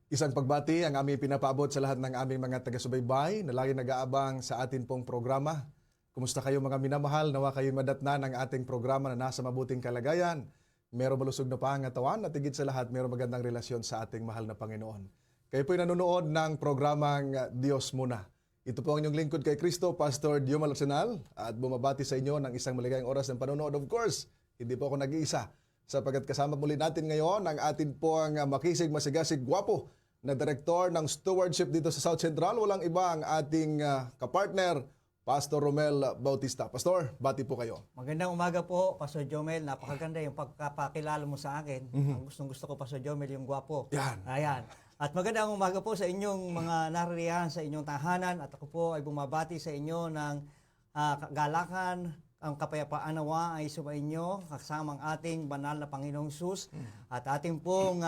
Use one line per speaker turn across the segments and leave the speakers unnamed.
Isang pagbati ang aming pinapaabot sa lahat ng aming mga taga-subaybay na lagi nag-aabang sa atin pong programa. Kumusta kayo mga minamahal? Nawa kayo madatnan ng ating programa na nasa mabuting kalagayan. Meron malusog na pangangatawan at higit sa lahat, meron magandang relasyon sa ating mahal na Panginoon. Kayo po'y nanonood ng programang Diyos Muna. Ito po ang inyong lingkod kay Kristo, Pastor Dio Malaccional, at bumabati sa inyo ng isang maligayang oras ng panonood. Of course, hindi po ako nag-iisa, sapagkat kasama muli natin ngayon ang atin po ang makisig, masigasig, gwapo na Director ng Stewardship dito sa South Central. Walang iba ang ating kapartner, Pastor Romel Bautista. Pastor, bati po kayo.
Magandang umaga po, Pastor Jomel. Napakaganda yung pagkapakilala mo sa akin. Ang gustong-gusto ko, Pastor Jomel, yung gwapo.
Yan.
Ayan. At magandang umaga po sa inyong mga naririyan sa inyong tahanan. At ako po ay bumabati sa inyo ng galakan, ang kapayapaan nawa ay sumainyo kasamang ating banal na Panginoong Sus. At ating pong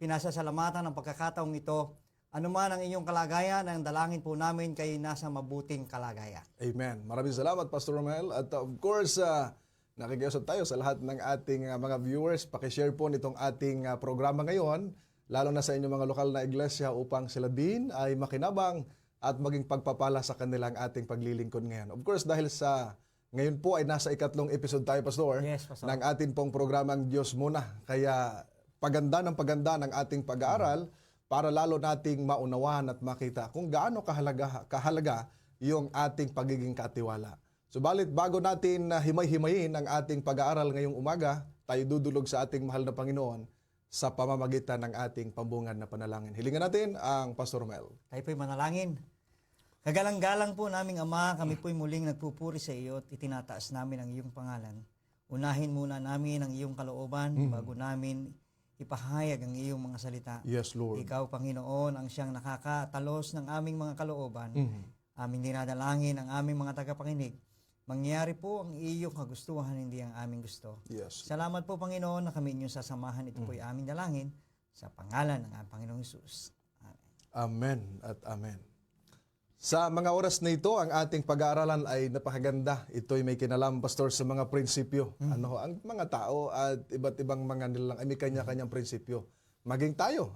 pinasasalamatan ng pagkakataong ito. Ano man ang inyong kalagayan, ang dalangin po namin kayo nasa mabuting kalagayan.
Amen. Maraming salamat, Pastor Romel. At of course, nakikiusap tayo sa lahat ng ating mga viewers. Pakishare po nitong ating programa ngayon, lalo na sa inyong mga lokal na iglesia, upang sila din ay makinabang at maging pagpapala sa kanilang ating paglilingkod ngayon. Of course, dahil sa ngayon po ay nasa ikatlong episode tayo, Pastor,
Yes, Pastor.
ng ating pong programang Diyos Muna. Kaya paganda ng ating pag-aaral para lalo nating maunawahan at makita kung gaano kahalaga yung ating pagiging katiwala. Subalit bago natin himay-himayin ang ating pag-aaral ngayong umaga, tayo dudulog sa ating mahal na Panginoon sa pamamagitan ng ating pambungad na panalangin. Hilingan natin ang Pastor Mel.
Tayo po'y manalangin. Kagalang-galang po naming Ama, kami po'y muling nagpupuri sa iyo at itinataas namin ang iyong pangalan. Unahin muna namin ang iyong kalooban bago namin ipahayag ang iyong mga salita.
Yes, Lord.
Ikaw, Panginoon, ang siyang nakakatalos ng aming mga kalooban. Aming dinadalangin ang aming mga tagapakinig. Mangyari po ang iyong kagustuhan, hindi ang aming gusto.
Yes.
Salamat po, Panginoon, na kami inyong sasamahan. Ito po'y aming dalangin sa pangalan ng aming Panginoong Hesus. Amen.
Amen at amen. Sa mga oras na ito, ang ating pag-aaralan ay napakaganda. Ito'y may kinalam, Pastor, sa mga prinsipyo. Ang mga tao at iba't ibang mga nilang ay may kanya-kanyang prinsipyo. Maging tayo,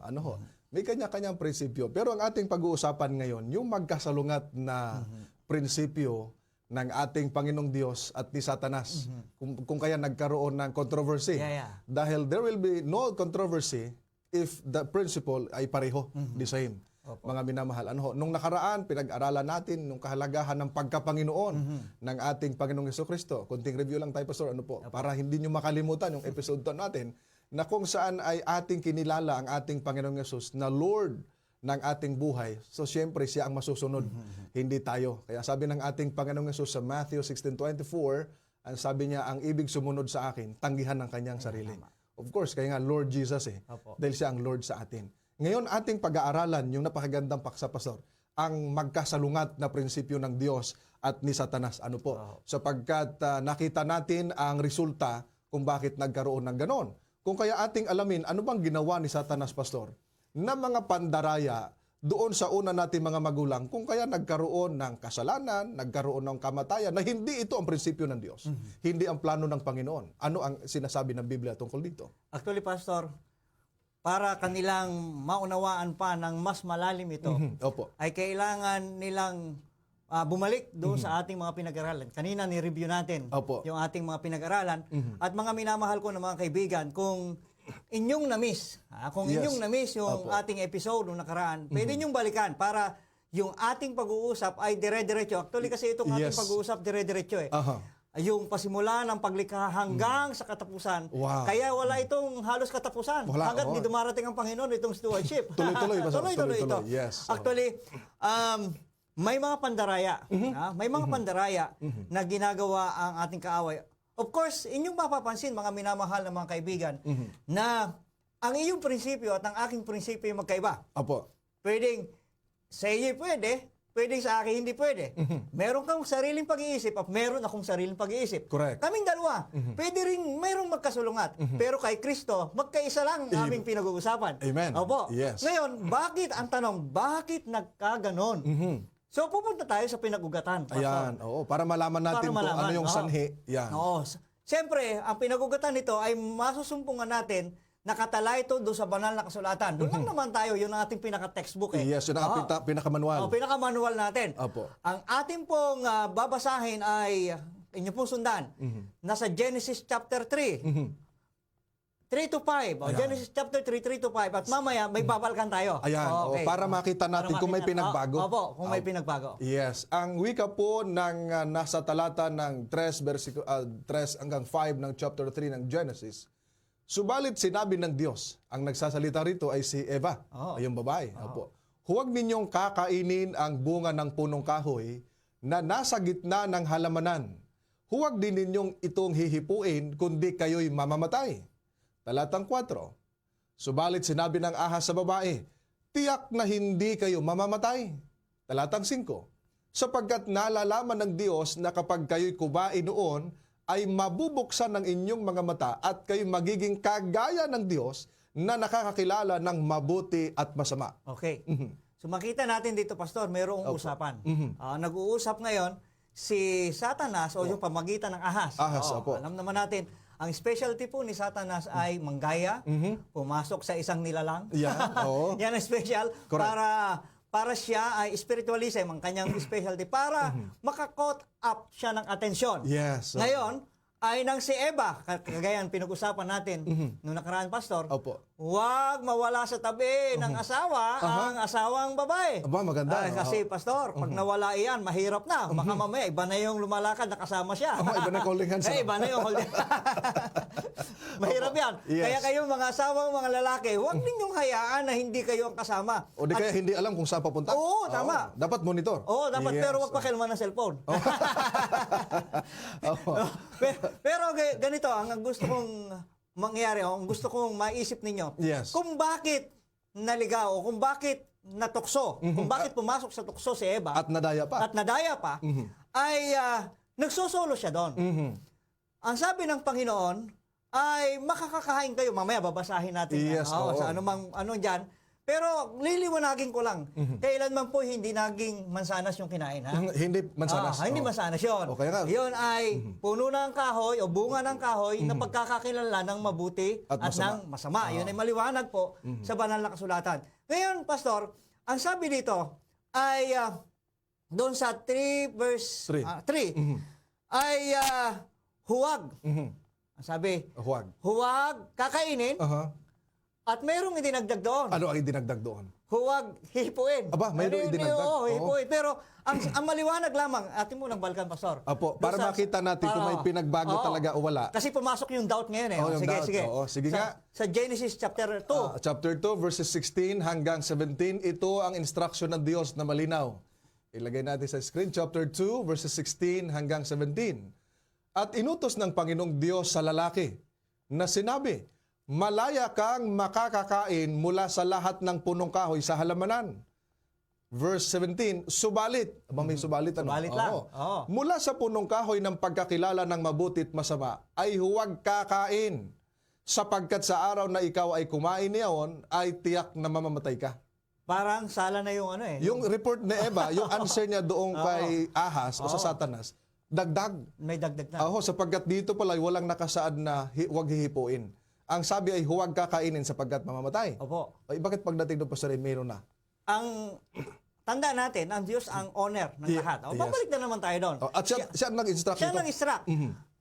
may kanya-kanyang prinsipyo. Pero ang ating pag-uusapan ngayon, yung magkasalungat na prinsipyo ng ating Panginoong Diyos at ni Satanas. Kung kaya nagkaroon ng controversy.
Yeah.
Dahil there will be no controversy if the principle ay pareho, the same.
Opo.
Mga minamahal. Nung nakaraan, pinag-aralan natin nung kahalagahan ng pagkapanginoon ng ating Panginoong Jesucristo. Kunting review lang tayo, Pastor, para hindi nyo makalimutan yung episode natin na kung saan ay ating kinilala ang ating Panginoong Yesus na Lord ng ating buhay. So, siyempre, siya ang masusunod, hindi tayo. Kaya sabi ng ating Panginoong Yesus sa Matthew 16:24, ang sabi niya, ang ibig sumunod sa akin, tanggihan ng kanyang sarili. Of course, kaya nga Lord Jesus
Opo.
dahil siya ang Lord sa atin. Ngayon, ating pag-aaralan, yung napakagandang paksa, Pastor, ang magkasalungat na prinsipyo ng Diyos at ni Satanas. Sapagkat nakita natin ang resulta kung bakit nagkaroon ng ganon. Kung kaya ating alamin, ano bang ginawa ni Satanas, Pastor, na mga pandaraya doon sa una natin mga magulang, kung kaya nagkaroon ng kasalanan, nagkaroon ng kamatayan, na hindi ito ang prinsipyo ng Diyos. Hindi ang plano ng Panginoon. Ano ang sinasabi ng Biblia tungkol dito?
Actually, Pastor, para kanilang maunawaan pa ng mas malalim ito,
Opo.
ay kailangan nilang bumalik doon sa ating mga pinag-aralan. Kanina ni-review natin
Opo.
yung ating mga pinag-aralan. At mga minamahal ko na mga kaibigan, kung inyong na-miss,
Yes.
yung
Opo.
ating episode nung nakaraan, pwede nyong balikan para yung ating pag-uusap ay dire-diretso. Actually kasi itong ating
Yes.
pag-uusap dire-diretso eh.
Aha.
Yung pasimula ng paglikha hanggang sa katapusan.
Wow.
Kaya wala itong halos katapusan.
Wala,
Hanggat
oo.
di dumarating ang Panginoon itong stewardship.
Tuloy-tuloy, Pastor.
Tuloy-tuloy ito.
Tuloy-tuloy, yes.
Actually, may mga pandaraya. May mga pandaraya na ginagawa ang ating kaaway. Of course, inyong mapapansin, mga minamahal na mga kaibigan, na ang iyong prinsipyo at ang aking prinsipyo ay magkaiba.
Apo.
Pwedeng sa iyo pwede, pwedeng sa akin hindi pwede. Meron kang sariling pag-iisip at meron akong sariling pag-iisip.
Correct.
Kaming dalawa, pwede rin mayroong magkasulungat. Pero kay Kristo, magkaisa lang ang aming pinag-uusapan.
Amen.
Opo.
Yes.
Ngayon, bakit nagkaganon? So, pupunta tayo sa pinag-ugatan. Pastor.
Ayan, para malaman natin kung ano yung sanhi. Yan.
Oo. Siyempre, ang pinag-ugatan nito ay masusumpungan natin Nakatala ito doon sa banal na kasulatan. Doon lang naman tayo, yun ang ating pinaka-textbook eh.
Yes, yun ang pinakamanual.
Pinaka-manual natin.
Opo.
Ang ating pong babasahin ay, inyo pong sundan, nasa Genesis chapter 3. 3 to 5.
Ayan.
Genesis chapter 3, 3 to 5. At mamaya, may babalikan tayo.
Ayan, para makita natin kung may pinagbago.
Opo, kung may pinagbago.
Yes, ang wika po ng nasa talata ng 3 hanggang 5 ng chapter 3 ng Genesis. Subalit sinabi ng Diyos, ang nagsasalita rito ay si Eva, ay yung babae. Opo. Huwag ninyong kakainin ang bunga ng punong kahoy na nasa gitna ng halamanan. Huwag din ninyong itong hihipuin, kundi kayo'y mamamatay. Talatang 4. Subalit sinabi ng ahas sa babae, tiyak na hindi kayo mamamatay. Talatang 5. Sapagkat nalalaman ng Diyos na kapag kayo'y kumain noon, ay mabubuksan ng inyong mga mata at kayo magiging kagaya ng Diyos na nakakakilala ng mabuti at masama.
Okay. So makita natin dito, Pastor, mayroong usapan. Nag-uusap ngayon si Satanas o yung pamagitan ng ahas.
Ahas, opo.
Alam naman natin, ang specialty po ni Satanas ay manggaya, pumasok sa isang nilalang.
Yan, oo.
Yan ang special.
Correct.
Para siya ay spiritualism, ang kanyang specialty, para makakot up siya ng atensyon.
Yes.
Ngayon, ay nang si Eva, kagaya ang pinag-usapan natin noong nakaraan, Pastor,
Opo.
huwag mawala sa tabi ng asawa ang asawang babae.
Aba, maganda.
Kasi, Pastor, pag nawala iyan, mahirap na. Baka mamaya, iba na yung lumalakad, nakasama siya.
Iba na yung holding hands.
Iba na yung holding Mahirap yan.
Yes.
Kaya kayong mga asawang mga lalaki, huwag ninyong hayaan na hindi kayo ang kasama.
O di kaya hindi alam kung saan papunta.
Oo, tama.
Dapat monitor.
Oo, dapat.
Yes.
Pero huwag pakialaman ng cellphone. Pero ganito, ang gusto kong mangyari, ang gusto kong maisip ninyo,
Yes.
kung bakit naligaw, o kung bakit natukso, kung bakit pumasok sa tukso si Eva,
At nadaya pa.
ay nagsosolo siya doon. Ang sabi ng Panginoon ay makakakain kayo. Mamaya babasahin natin
Yes,
yan.
oo.
Sa ano dyan. Pero liliwanagin ko lang, kailanman po hindi naging mansanas yung kinain, ha?
Hindi mansanas.
Hindi mansanas yun.
O, kaya nga.
Yun ay puno ng kahoy o bunga ng kahoy na pagkakakilala ng mabuti
At
at,
masama.
ng masama. Yun ay maliwanag po sa banal na kasulatan. Ngayon, Pastor, ang sabi dito ay doon sa 3 verse 3 ay huwag. Ang sabi, huwag kakainin at mayroong idinagdag doon.
Ano ang idinagdag doon?
Huwag hihipuin.
Aba, mayroong idinagdag.
Oo, hihipuin. Pero ang maliwanag lamang, atin mo ng balikan, Pastor.
Apo, para makita natin kung may pinagbago talaga o wala.
Kasi pumasok yung doubt ngayon eh.
Yung
Sige,
doubt.
sige.
Oo, sige nga.
Sa Genesis chapter 2.
Chapter 2, verses 16 hanggang 17, ito ang instruction ng Diyos na malinaw. Ilagay natin sa screen, chapter 2, verses 16 hanggang 17. At inutos ng Panginoong Diyos sa lalaki na sinabi, malaya kang makakakain mula sa lahat ng punong kahoy sa halamanan. Verse 17, subalit. May subalit ano?
Subalit lang.
Oo.
Oo.
Mula sa punong kahoy ng pagkakilala ng mabuti at masama ay huwag kakain, sapagkat sa araw na ikaw ay kumain niyaon ay tiyak na mamamatay ka.
Parang sala na yung ano eh.
Yung report ni Eva, yung answer niya doon kay Ahas o sa Satanas, dagdag.
May dagdag na.
Sapagkat dito pala walang nakasaad na huwag hihipuin. Ang sabi ay huwag kakainin sapagkat mamamatay.
Opo.
Ay, bakit pagdating doon pa sa mayroon na?
Ang tanda natin, ang Diyos ang owner ng lahat.
Yes.
Babalik na naman tayo doon.
At siya ang nag-instruct
Siya
nito.
nag-instruct.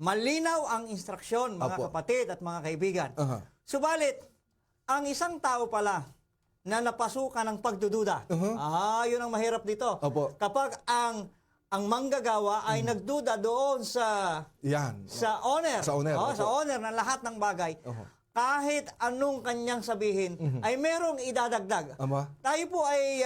Malinaw ang instruksyon, mga
Opo.
kapatid at mga kaibigan. Subalit, ang isang tao pala na napasukan ng pagdududa. Yun ang mahirap dito.
Opo.
Kapag ang manggagawa ay nagduda doon sa
Yan.
sa owner.
Sa owner, opo.
Sa owner ng lahat ng bagay. Kahit anong kanyang sabihin, ay merong idadagdag.
Ama?
Tayo po ay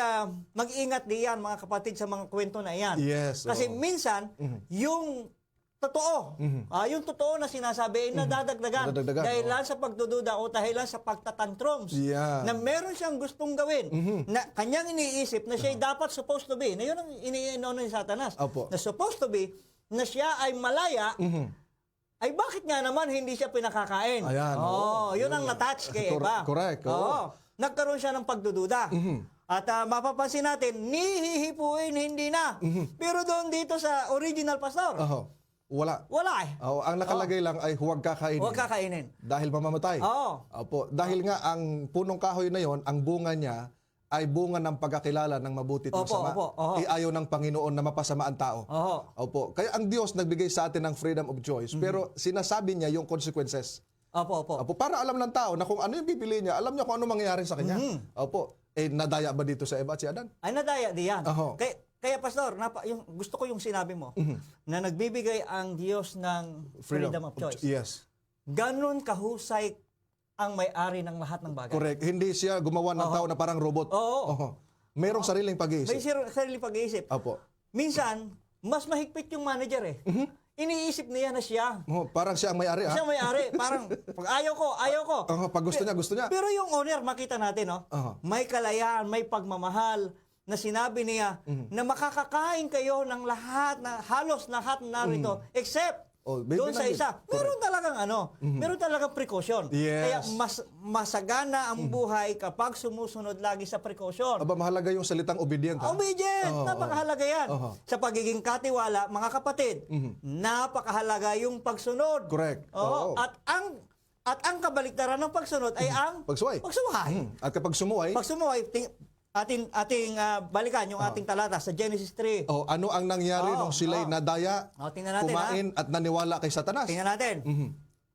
mag-ingat diyan, mga kapatid, sa mga kwento na iyan.
Yes.
Kasi minsan, yung totoo, yung totoo na sinasabi ay nadadagdagan.
Nadadagdagan,
Dahilan sa pagdududa o dahilan sa pagtatantrums.
Yan.
Na meron siyang gustong gawin. Na kanyang iniisip na siya dapat supposed to be. Na yun ang iniinom ni Satanas.
Opo.
Na supposed to be, na siya ay malaya, ay bakit nga naman hindi siya pinakakain?
Ayan,
Yun ang na-touch kay Eva.
Correct. Oo.
Nagkaroon siya ng pagdududa. At mapapansin natin, nihihipuin, hindi na. Pero doon dito sa original, Pastor,
Wala.
Wala eh.
Oh, ang nakalagay lang ay huwag kakainin.
Huwag kakainin.
Dahil mamamatay.
Oo.
Opo. Dahil nga ang punong kahoy na yon, ang bunga niya ay bunga ng pagkakilala ng mabuti at
Opo,
masama.
opo, oo.
Ayaw ng Panginoon na mapasama ang tao.
Oo.
Opo. Kaya ang Diyos nagbigay sa atin ng freedom of choice, pero sinasabi niya yung consequences.
Opo, opo.
Opo, para alam ng tao na kung ano yung pipili niya, alam niya kung ano mangyayari sa kanya. Opo. Nadaya ba dito sa Eva at si Adan?
Ay nadaya diyan.
Oho.
Kaya pastor, gusto ko yung sinabi mo na nagbibigay ang Diyos ng freedom of choice.
Yes.
Ganon kahusay ang may-ari ng lahat ng bagay.
Correct. Hindi siya gumawa ng tao na parang robot.
Oo.
Oho. Merong sariling
May
pag-iisip.
sarili pag-iisip.
Opo.
Minsan, mas mahigpit yung manager eh. Iniisip niya na siya.
Parang siya ang may-ari.
Siya may-ari. Parang, pag ayaw ko.
Pag gusto niya, gusto niya.
Pero yung owner, makita natin, no? May kalayaan, may pagmamahal, na sinabi niya na makakakain kayo ng halos lahat narito, except doon sa isa. Meron talagang meron talagang precaution.
Yes.
Kaya masagana ang buhay kapag sumusunod lagi sa precaution.
Aba, mahalaga yung salitang obedient.
Obedient! Napakahalaga yan. Sa pagiging katiwala, mga kapatid, napakahalaga yung pagsunod.
Correct.
Oo. At ang kabaliktaran ng pagsunod ay ang
Pagsuway.
pagsuway.
At kapag sumuway,
Pag sumuway, ating balikan yung ating talata sa Genesis 3.
ano ang nangyari nung sila'y nadaya,
Tingnan natin,
kumain at naniwala kay Satanas?
Tingnan natin.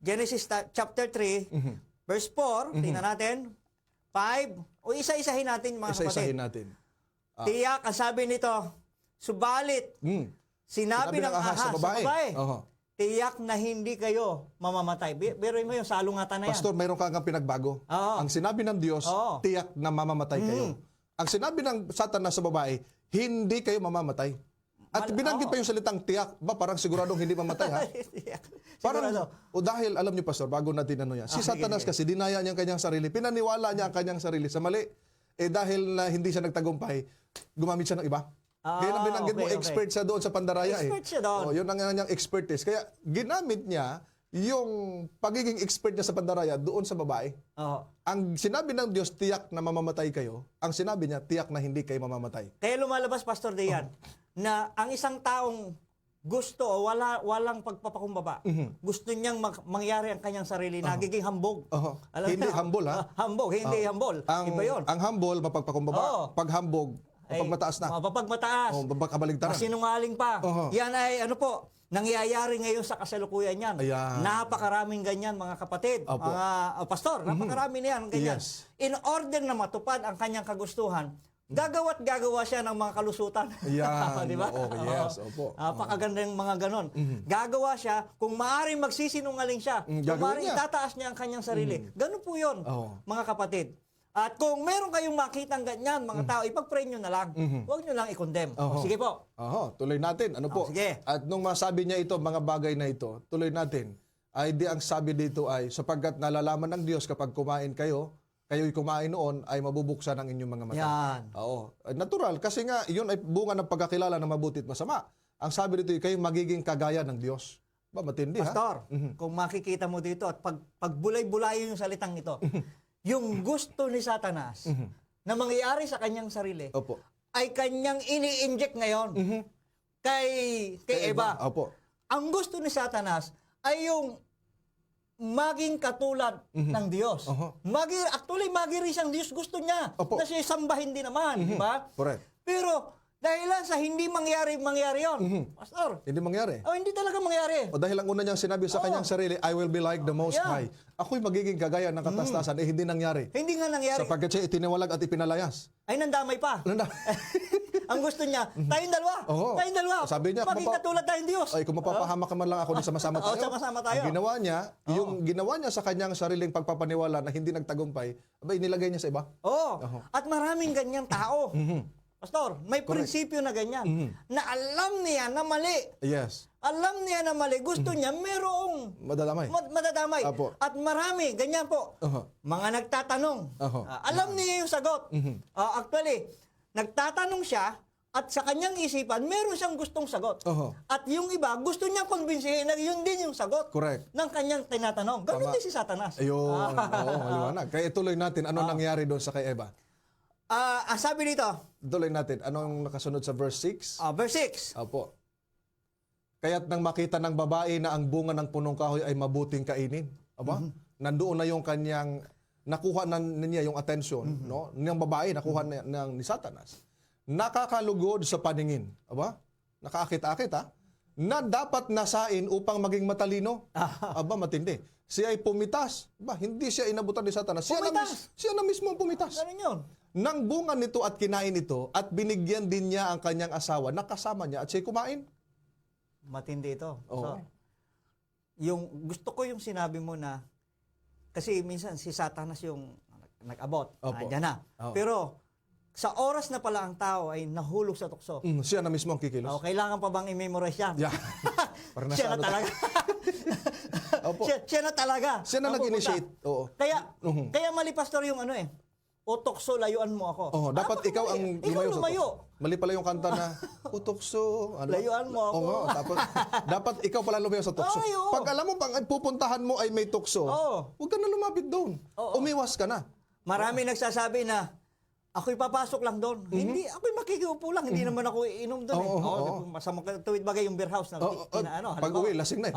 Genesis chapter 3, verse 4. Tingnan natin. 5. O isa-isahin natin mga kapatid.
Isa-isahin natin.
Tiyak, ang sabi nito, subalit, sinabi ng ahas sa babae, tiyak na hindi kayo mamamatay. Biruin mo yung salungatan na yan.
Pastor, mayroon kang pinagbago.
Oo.
Ang sinabi ng Diyos, tiyak na mamamatay kayo. Ang sinabi ng Satanas sa babae, hindi kayo mamamatay. At binanggit pa yung salitang tiyak, parang siguradong hindi mamatay ha? Parang, dahil, alam niyo Pastor, bago natin si Satanas kasi dinaya niya ang kanyang sarili, pinaniwala niya ang kanyang sarili sa mali. Dahil na hindi siya nagtagumpay, gumamit siya ng iba. Kaya nang binanggit mo, expert siya doon sa pandaraya.
Expert siya doon.
Yun ang kanyang expertise. Kaya ginamit niya yung pagiging expert niya sa pandaraya doon sa babae. Ang sinabi ng Diyos, tiyak na mamamatay kayo. Ang sinabi niya, tiyak na hindi kayo mamamatay.
Kaya lumalabas, Pastor Dayan, na ang isang taong gusto o walang pagpapakumbaba, gusto niyang mangyari ang kanyang sarili, nagiging hambog.
Hindi humble ha?
Hambog, hindi humble. Iba yun.
Ang humble, mapagpakumbaba. Pag hambog, mapagmataas na.
Mapagmataas.
Mapagkabaligtaran.
Masinungaling pa. Yan ay nangyayari ngayon sa kasalukuyan yan.
Ayan.
Napakaraming ganyan mga kapatid, mga pastor, napakarami niyan ganyan.
Yes.
In order na matupad ang kanyang kagustuhan, gagawa siya ng mga kalusutan.
Ayan.
Di ba?
Yes. Opo.
Napakagandang mga ganon. Gagawa siya, kung maaaring magsisinungaling siya, kung maaaring itataas niya ang kanyang sarili. Ganon po yun, mga kapatid. At kung meron kayong makitang ganyan, mga tao, ipag-pray nyo na lang. Huwag nyo lang i-condemn. Sige po.
Tuloy natin. Ano po?
Sige.
At nung masabi niya ito, mga bagay na ito, tuloy natin. Ay di ang sabi dito ay, sapagkat nalalaman ng Diyos kapag kumain kayo'y kumain noon, ay mabubuksan ang inyong mga mata.
Yan.
Natural. Kasi nga, yun ay bunga ng pagkakilala ng mabuti at masama. Ang sabi dito, kayo magiging kagaya ng Diyos. Matindi
Pastor, kung makikita mo dito at pagbulay-bulayin yung salitang ito, yung gusto ni Satanas na mangyayari sa kanyang sarili ay kanyang ini-inject ngayon kay Eva. Ang gusto ni Satanas ay yung maging katulad ng Diyos. Actually, maging siyang Diyos gusto niya na siya sambahin din naman. Di ba?
Correct.
Pero dahil sa hindi mangyari yon. Pastor.
Hindi mangyari.
Hindi talaga mangyari.
Dahil ang una niyang sinabi sa kanyang sarili, I will be like the Most High. Ako'y magiging kagaya ng katastasan. Hindi nangyari.
Hindi nga nangyari.
Sapagkat siya itiniwalag at ipinalayas.
Ay, nandamay pa. Ang gusto niya, tayong dalawa. Tayong dalawa.
Sabi niya,
maging katulad tayong Diyos.
Ay, kung mapapahamak ka man lang ako, di sama-sama tayo.
Sama-sama tayo.
Ang ginawa niya, yung ginawa niya sa kanyang sariling pagpapaniwala na hindi nagtagumpay, inilagay niya sa iba.
At maraming ganyang tao. Pastor, may prinsipyo na ganyan. Na alam niya na mali.
Yes.
Alam niya na mali. Gusto niya merong madadamay. At marami, ganyan po. Mga nagtatanong. Alam niya yung sagot. Actually, nagtatanong siya at sa kanyang isipan, meron siyang gustong sagot. At yung iba, gusto niya kumbinsihin na yun din yung sagot ng kanyang tinatanong. Ganun din si Satanas.
Ayun. Maliwanag. Kaya ituloy natin, ano nangyari doon sa kay Eva?
Ang sabi dito,
Tuloy natin, anong nakasunod sa verse 6?
verse 6.
Kaya't nang makita ng babae na ang bunga ng punong kahoy ay mabuting kainin. Aba? Nandoon na yung kanyang nakuha na niya yung attention, no? Ng babae nakuha ni Satanas. Nakakalugod sa paningin. Aba? Nakaakit-akit ha? Na dapat nasain upang maging matalino. Aba, matindi. Siya ay pumitas. Ba, hindi siya inabutan ni Satanas. Siya na mismo ang pumitas.
Ganun yun.
Nang bunga nito at kinain ito at binigyan din niya ang kanyang asawa na kasama niya at siya kumain.
Matindi ito.
Oo.
So, gusto ko yung sinabi mo na, kasi minsan si Satanas yung nag-abot.
Opo.
Andyan na.
Oo.
Pero, sa oras na pala ang tao ay nahulog sa tukso.
Siya na mismo ang kikilos.
Kailangan pa bang i-memorize yan?
Yeah. Para nasa
Siya na
ano
talaga.
Opo.
Siya na talaga.
Siya na
ang
nag-initiate.
pupunta.
Oo.
Kaya mali, Pastor, yung ano o tukso, layuan mo ako.
Dapat ikaw ang
Ikaw
lumayo sa
lumayo.
tukso. Mali pala yung kanta na, utukso. Ano?
Layuan mo ako.
Oo, tapos, dapat ikaw pala lumayo sa tukso.
Ay, oo.
Pag alam mo, pang pupuntahan mo ay may tukso,
Oo.
huwag ka na lumapit doon.
Oo.
Umiwas ka na.
Marami nagsasabi na, ako'y papasok lang doon. Hindi, ako'y makikiupo lang. Hindi naman ako iinom doon.
Oo.
Masama tuwid bagay yung beer house na
Pag uwi, lasing na eh.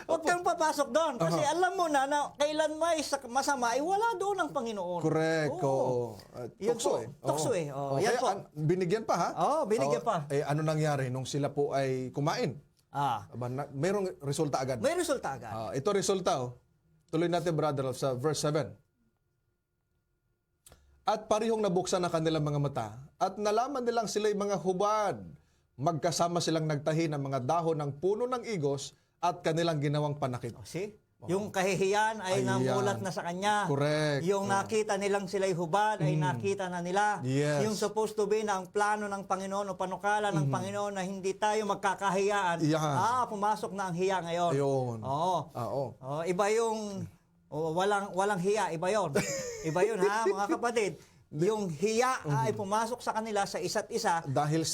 Huwag kang papasok doon. Kasi alam mo na kailan may masama, wala doon ang Panginoon.
Correct. Oo.
Yun
Tukso
po.
eh.
Tukso
Oo.
eh. Oo,
Oo,
yan
kaya
po.
Binigyan pa ha?
Oo, binigyan pa.
Ano nangyari nung sila po ay kumain? Aba, merong resulta agad.
May resulta agad.
Ito resulta. Tuloy natin, brother, sa verse 7. At parihong nabuksan ang kanilang mga mata at nalaman nilang sila'y mga hubad. Magkasama silang nagtahi ng mga dahon ng puno ng igos at kanilang ginawang panakit.
See? Yung kahihiyan ay
Ayan.
namulat na sa kanya.
Correct.
Yung nakita nilang sila'y hubad ay nakita na nila.
Yes.
Yung supposed to be na ang plano ng Panginoon o panukala ng Panginoon na hindi tayo magkakahiyaan.
Yan.
Pumasok na ang hiya ngayon.
Ayun.
Oo.
Oo.
Iba yung walang hiya, iba yon. Iba yun ha, mga kapatid. Yung hiya ay pumasok sa kanila sa isa't isa
Dahil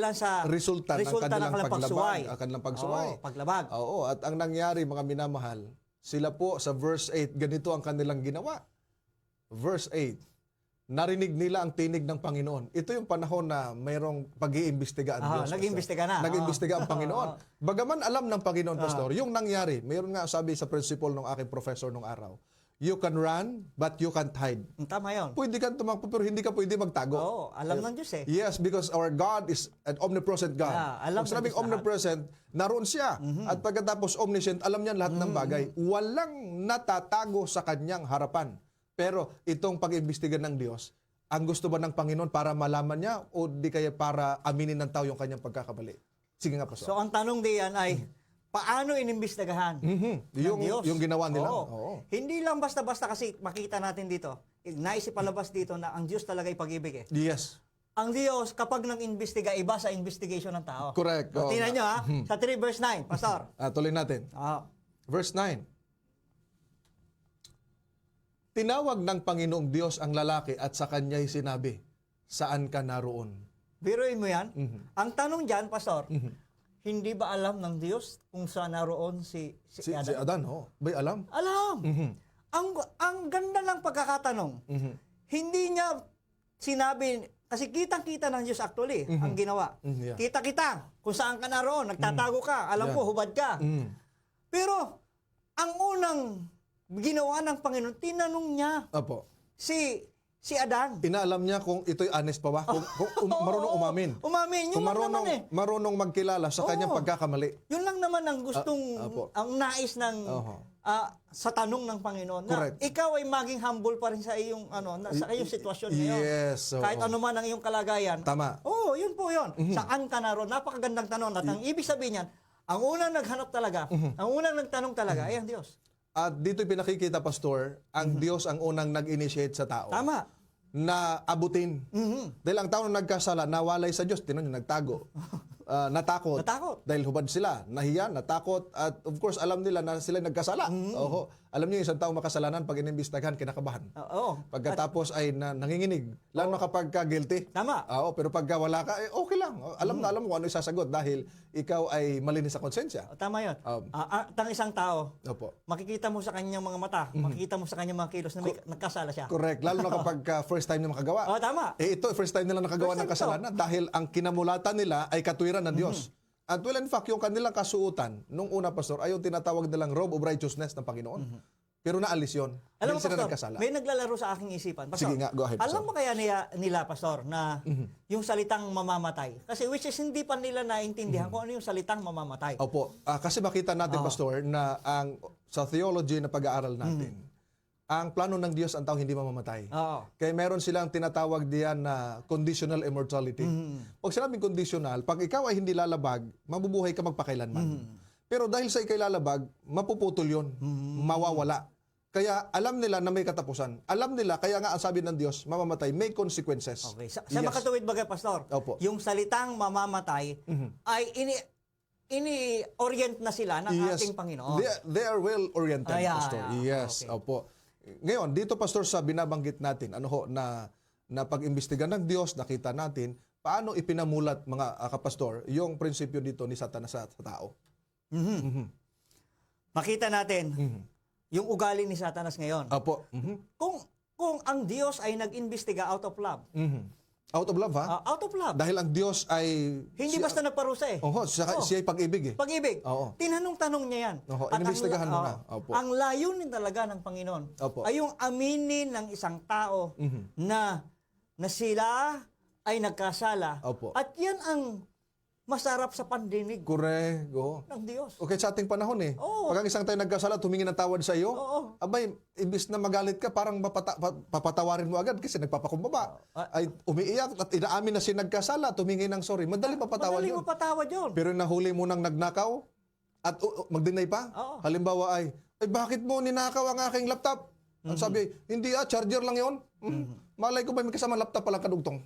lang sa
resulta ng kanilang
pagsuway.
kanilang pagsuway.
Oo, paglabag.
Oo, at ang nangyari, mga minamahal, sila po sa verse 8, ganito ang kanilang ginawa. Verse 8, narinig nila ang tinig ng Panginoon. Ito yung panahon na mayroong pag-iimbestiga ang Diyos.
Nag-iimbestiga na.
Nag-iimbestiga ang Panginoon. Bagaman alam ng Panginoon, Pastor, yung nangyari, mayroon nga sabi sa principle ng aking professor nung araw, you can run, but you can't hide.
Tama yun.
Pwede kang tumakbo, pero hindi ka pwede magtago.
Oo, alam ng Diyos eh.
Yes, because our God is an omnipresent God.
Alam
Pag sinabing
ng Diyos
omnipresent, naroon siya. At pagkatapos omniscient, alam niya lahat ng bagay. Walang natatago sa kanyang harapan. Pero itong pag-imbestiga ng Diyos, ang gusto ba ng Panginoon para malaman niya o di kaya para aminin ng tao yung kanyang pagkakamali? Sige nga, Pastor.
So ang tanong diyan ay, paano inimbestigahan ng Diyos?
Yung ginawa nila.
Oo.
Oo.
Hindi lang basta-basta kasi makita natin dito, naisipalabas dito na ang Diyos talaga ay pag-ibig eh.
Yes.
Ang Diyos, kapag nang-imbestiga, iba sa investigation ng tao.
Correct. Oo.
Tingnan nyo ha, sa 3 verse 9, Pastor.
Tuloy natin. Verse 9. Tinawag ng Panginoong Diyos ang lalaki at sa kanya'y sinabi, saan ka naroon?
Biruin mo yan. Ang tanong dyan, Pastor, hindi ba alam ng Diyos kung saan naroon si
Si
Adan?
Adan, Bay, alam?
Alam. Ang ganda ng pagkakatanong. Hindi niya sinabi, kasi kitang-kita ng Diyos actually, ang ginawa.
Yeah.
Kita-kita kung saan ka naroon, nagtatago ka, alam ko, hubad ka. Pero, ang unang ginawa ng Panginoon, tinanong niya
Opo.
si Adan.
Inaalam niya kung ito'y honest pa ba? Kung marunong umamin.
Umamin. Yun
Kung
lang naman eh.
marunong magkilala sa kanyang pagkakamali.
Yun lang naman ang gustong,
Apo.
ang nais ng, sa tanong ng Panginoon. Na
Correct.
ikaw ay maging humble pa rin sa iyong, sa iyong sitwasyon ngayon.
Yes. Oo.
Kahit ano man ang iyong kalagayan.
Tama.
Yun po yun. Saan ka naroon? Napakagandang tanong. At ang ibig sabihin niyan, ang unang naghanap talaga, ang unang nagtanong talaga ay ang Diyos.
At dito'y pinakikita, Pastor, ang Diyos ang unang nag-initiate sa tao.
Tama.
Na abutin. Dahil ang tao na nagkasala, nawalay sa Diyos, tinan niyo, nagtago. Natakot.
Natakot.
Dahil hubad sila, nahiya, natakot, at of course, alam nila na sila nagkasala. Oho. Alam niyo, isang tao makasalanan, pag inimbestigahan, kinakabahan.
Oo.
Pagkatapos ay nanginginig. Lalo na kapag guilty.
Tama.
Oo, pero pagka wala ka, okay lang. Alam na alam mo kung ano isasagot dahil ikaw ay malinis sa konsensya.
Tama yun. At ang isang tao,
Opo.
makikita mo sa kanyang mga mata, makikita mo sa kanyang mga kilos na may nagkasala siya.
Correct. Lalo na kapag first time niya makagawa.
Tama.
Ito, first time nila nakagawa
First
ng
time
kasalanan dahil ang kinamulatan nila ay katwiran ng Diyos. At well, in fact, yung kanilang kasuotan, nung una, Pastor, ay yung tinatawag nilang robe of righteousness ng Panginoon. Pero naalis yun.
Alam mo,
Dahil sila
Pastor,
nagkasala.
may naglalaro sa aking isipan. Pastor,
Sige nga, go ahead,
alam
Pastor.
mo kaya nila, Pastor, na yung salitang mamamatay? Kasi which is hindi pa nila naintindihan kung ano yung salitang mamamatay.
Opo. Kasi makita natin, Pastor, na sa theology na pag-aaral natin, ang plano ng Diyos ang tao hindi mamamatay.
Oo.
Kaya meron silang tinatawag diyan na conditional immortality. Pag sinabing conditional, pag ikaw ay hindi lalabag, mabubuhay ka magpakailanman. Pero dahil sa ikay lalabag, mapuputol yun. Mawawala. Kaya alam nila na may katapusan. Alam nila, kaya nga ang sabi ng Diyos, mamamatay, may consequences.
Okay. Sa
Yes.
makatuwid bagay, Pastor,
Opo.
yung salitang mamamatay ay ini-orient na sila ng ating Panginoon.
They are well-oriented,
Yeah,
Pastor.
yeah.
Yes,
Okay.
opo. Ngayon, dito, Pastor, sa binabanggit natin, na pag-imbestiga ng Diyos, nakita natin, paano ipinamulat, mga kapastor, yung prinsipyo dito ni Satanas sa tao.
Makita natin yung ugali ni Satanas ngayon.
Opo.
Kung ang Diyos ay nag-imbestiga out of love,
Out of love, ha?
out of love,
Dahil ang Diyos ay...
hindi basta nagparusa eh.
Siya ay pag-ibig eh.
Pag-ibig.
Oo.
Tinanong-tanong niya yan.
Oho,
At
inimbestigahan mo na. Opo.
ang layunin talaga ng Panginoon
Opo.
ay yung aminin ng isang tao na sila ay nagkasala.
Opo.
At yan ang masarap sa pandinig
Correct.
ng Diyos.
Okay, sa ating panahon eh.
Oo.
Pag ang isang tayo nagkasala, tumingin ng tawad sa iyo,
Oo.
abay, imbis na magalit ka, parang papatawarin mo agad kasi nagpapakumbaba. Ay umiiyak at inaamin na si nagkasala, tumingin ng sorry. Madali papatawad
Madali
yun.
mo patawad yun.
Pero nahuli mo nang nagnakaw at mag-deny pa,
Oo.
halimbawa ay bakit mo ninakaw ang aking laptop? Ang sabi, hindi charger lang yon. Malay ko ba may kasama laptop pala kadugtong?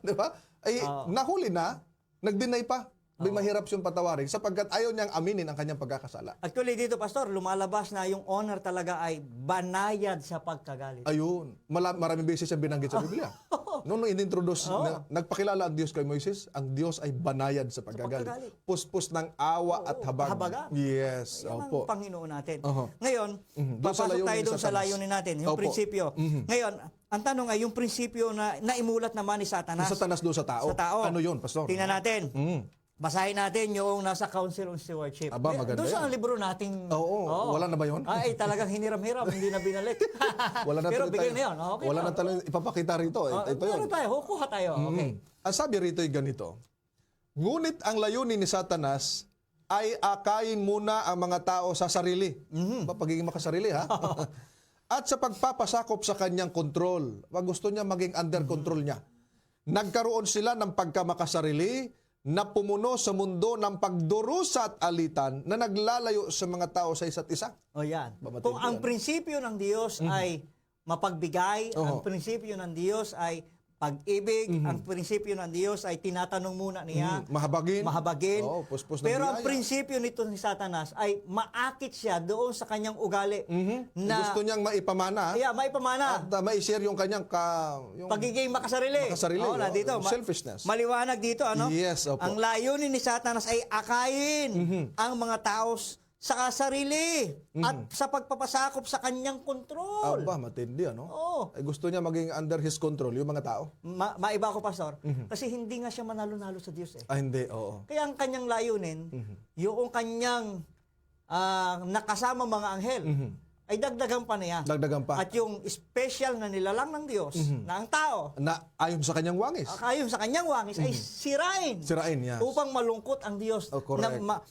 Di ba? Ay, nahuli na, nag-deny pa. May mahirap siyang patawarin sapagkat ayaw niyang aminin ang kanyang pagkakasala.
Actually dito, Pastor, lumalabas na yung honor talaga ay banayad sa pagkagalit.
Ayun. Maraming beses yung binanggit sa Biblia. Noong in-introduce, nagpakilala ang Diyos kay Moises, ang Diyos ay banayad sa pagkagalit.
pagkagalit.
Puspos ng awa at habag.
Habagan.
Yes.
Yan
Opo.
ang Panginoon natin.
Oho.
Ngayon,
Doon sa
papasok
layunin
tayo
ni
doon sa
Satanas.
layunin natin, yung
Opo.
prinsipyo. Ngayon, ang tanong ay yung prinsipyo na naimulat naman ni Satanas.
Sa Satanas doon sa tao.
Sa tao.
Ano yun, Pastor?
Tingnan natin. Basahin natin yung nasa Council on Stewardship.
Aba, maganda
doon sa
yan.
libro nating...
Oo. Wala na ba yun?
Ay, talagang hiniram-hiram, hindi na binalik.
Wala na
Pero
tuloy
bigyan
tayo.
na yun. Okay
Wala
na.
na talagang ipapakita rito. Ito yun.
Meron tayo, kuha tayo. Okay.
Ang sabi rito ay ganito. Ngunit ang layunin ni Satanas ay akayin muna ang mga tao sa sarili. Pagiging makasarili, ha? At sa pagpapasakop sa kanyang kontrol. Gusto niya maging under control niya. Nagkaroon sila ng pagkamakasarili na pumuno sa mundo ng pagdurusa at alitan na naglalayo sa mga tao sa isa't isa.
O yan.
Babatid
Kung
yan.
ang prinsipyo ng Diyos ay mapagbigay, ang prinsipyo ng Diyos ay pag-ibig, ang prinsipyo ng Diyos ay tinatanong muna niya, mahabagin.
Oo, puspos ng
Pero ang
biyaya.
prinsipyo nito ni Satanas ay maakit siya doon sa kanyang ugali na
Gusto niyang maipamana
maipamana.
at ma-share yung kanyang yung
Pagiging makasarili.
Makasarili,
Oo, nandito.
yung selfishness.
Maliwanag dito, ano?
Yes, opo.
Ang layunin ni Satanas ay akayin ang mga tao sa sarili at sa pagpapasakop sa kanyang kontrol.
Aba, matindi, ano?
Oo.
Ay, gusto niya maging under his control, yung mga tao.
Maiba ko, Pastor, kasi hindi nga siya manalo-nalo sa Diyos eh.
Hindi, oo.
Kaya ang kanyang layunin, yung kanyang nakasama mga anghel, ay dagdagan pa niya.
Dagdagan pa.
At yung special na nilalang ng Diyos, na ang tao,
Na ayon sa kanyang wangis.
ayon sa kanyang wangis, ay sirain.
Sirain niya.
Upang malungkot ang Diyos
Oh, correct.
na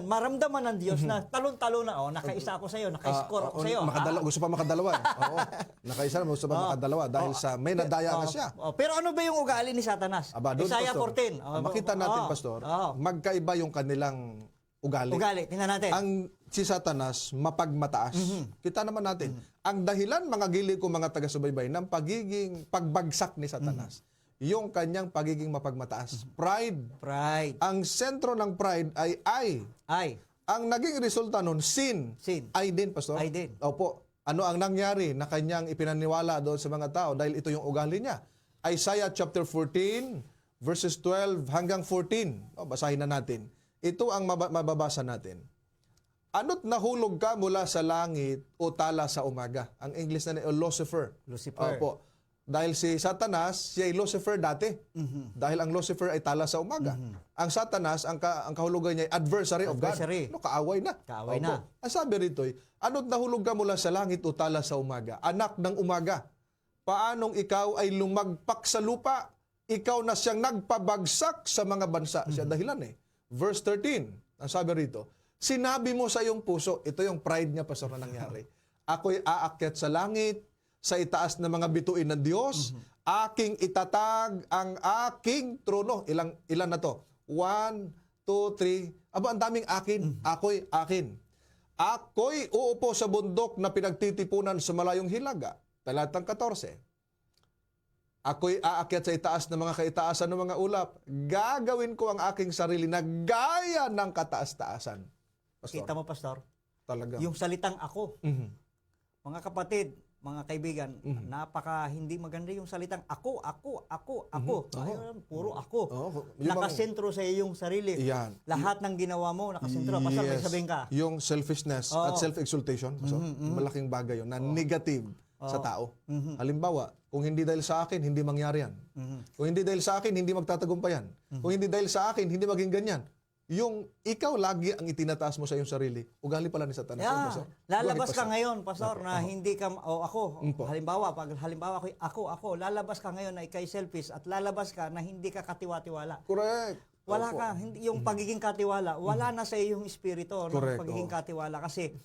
maramdaman ng Diyos na talon-talo na, nakaisa ako sa iyo, naka-score ako sa iyo.
Gusto pa makadalawa. Oo. Nakaisa na, gusto pa makadalawa dahil sa may nadaya na siya.
Pero ano ba yung ugali ni Satanas?
Aba, doon,
Isaiah
Pastor.
14.
Makita natin, Pastor, magkaiba yung kanilang ugali.
Ugali, tingnan natin.
Ang si Satanas, mapagmataas. Kita naman natin. Ang dahilan, mga gili ko, mga taga-subaybay, ng pagiging pagbagsak ni Satanas, yung kanyang pagiging mapagmataas. Pride.
Pride.
Ang sentro ng pride ay I.
Ay.
Ang naging resulta nun, sin.
Sin.
I din, Pastor.
I din.
Opo. Ano ang nangyari na kanyang ipinaniwala doon sa mga tao dahil ito yung ugali niya? Isaiah chapter 14, verses 12 hanggang 14. Basahin na natin. Ito ang mababasa natin. Ano't nahulog ka mula sa langit o tala sa umaga? Ang English na Lucifer.
Lucifer.
Opo. Dahil si Satanas, siya ay Lucifer dati. Dahil ang Lucifer ay tala sa umaga. Ang Satanas, ang kahulugan niya ay adversary of
Adversary.
God. No, kaaway na.
Kaaway
Opo.
na.
Ang sabi rito ay, ano't nahulog ka mula sa langit o tala sa umaga? Anak ng umaga, paanong ikaw ay lumagpak sa lupa? Ikaw na siyang nagpabagsak sa mga bansa. Siya dahilan eh. Verse 13, ang sabi rito, sinabi mo sa iyong puso, ito yung pride niya, pastor, na nangyari. Ako'y aakyat sa langit, sa itaas ng mga bituin ng Diyos, aking itatag ang aking trono. Ilan na to? 1, 2, 3. Aba, ang daming akin. Ako'y akin. Ako'y uupo sa bundok na pinagtitipunan sa malayong hilaga. Talatang 14. Ako'y aakyat sa itaas ng mga kaitaasan ng mga ulap. Gagawin ko ang aking sarili na gaya ng kataas-taasan. Pastor,
Kita mo, Pastor?
talaga.
Yung salitang ako.
Mhm.
Mga kapatid, mga kaibigan, napaka hindi maganda yung salitang ako. Ayun, puro ako.
Oo, yung
Nakasentro sa iyong sarili.
Yan.
Lahat ng ginawa mo, nakasentro. Pastor, may sabihin ka.
Yung selfishness at
Oo.
self-exaltation, so, malaking bagay yun na negative sa tao. Halimbawa, kung hindi dahil sa akin, hindi mangyari yan. Kung hindi dahil sa akin, hindi magtatagumpay yan. Kung hindi dahil sa akin, hindi maging ganyan. Yung ikaw lagi ang itinataas mo sa iyong sarili, ugali pala ni Satanas.
Yeah.
Pastor.
Lalabas
Bakit,
ka
Pastor?
ngayon, Pastor, na hindi ka, ako,
Opo.
halimbawa, ako, lalabas ka ngayon na ikay selfish at lalabas ka na hindi ka katiwa-tiwala.
Correct.
Wala
Opo.
ka, hindi, yung pagiging katiwala, wala na sa iyong espiritu ng
Correct,
pagiging
oo.
katiwala kasi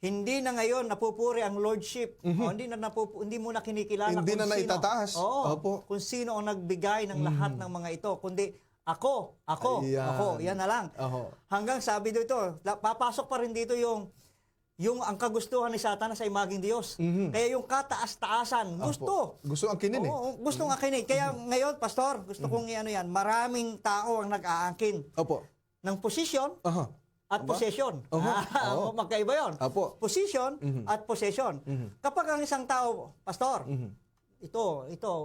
hindi na ngayon napupuri ang lordship. O, hindi mo na kinikilala
Hindi
kung
na
sino.
naitataas.
Oo,
Opo.
kung sino ang nagbigay ng lahat ng mga ito, kundi ako.
Ayan.
Yan na lang.
Oho.
Hanggang sabi dito, papasok pa rin dito yung ang kagustuhan ni Satanas ay maging Diyos. Kaya yung kataas-taasan, gusto.
Opo. Gusto ang kinin eh.
Oo, gusto nga kinin. Kaya ngayon, Pastor, gusto kong yan, maraming tao ang nag-aangkin
Opo.
ng posisyon
Aha.
at possession.
Oo.
Magkaiba yun.
Opo.
Position at possession. Kapag ang isang tao, Pastor, ito,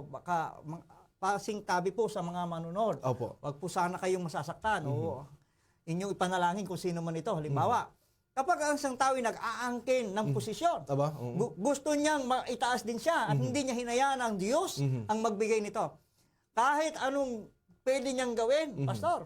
baka pasing tabi po sa mga manunod.
Opo.
Wag po sana kayong masasaktan o inyong ipanalangin kung sino man ito. Halimbawa, kapag ang isang tao ay nag-aangkin ng posisyon,
Aba?
gusto niyang maitaas din siya at hindi niya hinayaan ang Diyos ang magbigay nito. Kahit anong pwede niyang gawin, Pastor.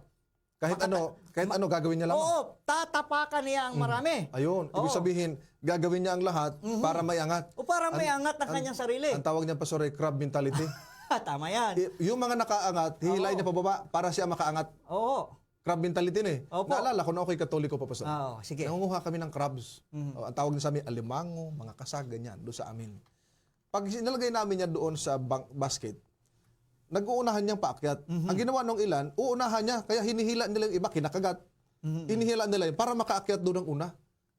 Kahit ano gagawin niya lang.
Oo, tatapakan niya ang marami.
Ayun, ibig
Oo.
sabihin, gagawin niya ang lahat para may angat.
O para may angat ng kanyang sarili.
Ang tawag niya pa sorry, crab mentality.
Tama yan.
Yung mga nakaangat, hihilain niya pababa para siya makaangat.
Oo.
Crab mentality na eh.
Opo.
Naalala ko na ako'y katoliko pa pastor.
Oo, sige.
Nangunguha kami ng crabs. Ang tawag niya sa amin, alimango, mga kasag, ganyan, doon sa amin. Pag sinalagay namin yan doon sa basket, nag-uunahan niyang paakyat. Ang ginawa ng ilan, uunahan niya, kaya hinihila nila yung iba, kinakagat. Hinihila nila yun para makaakyat doon ang una.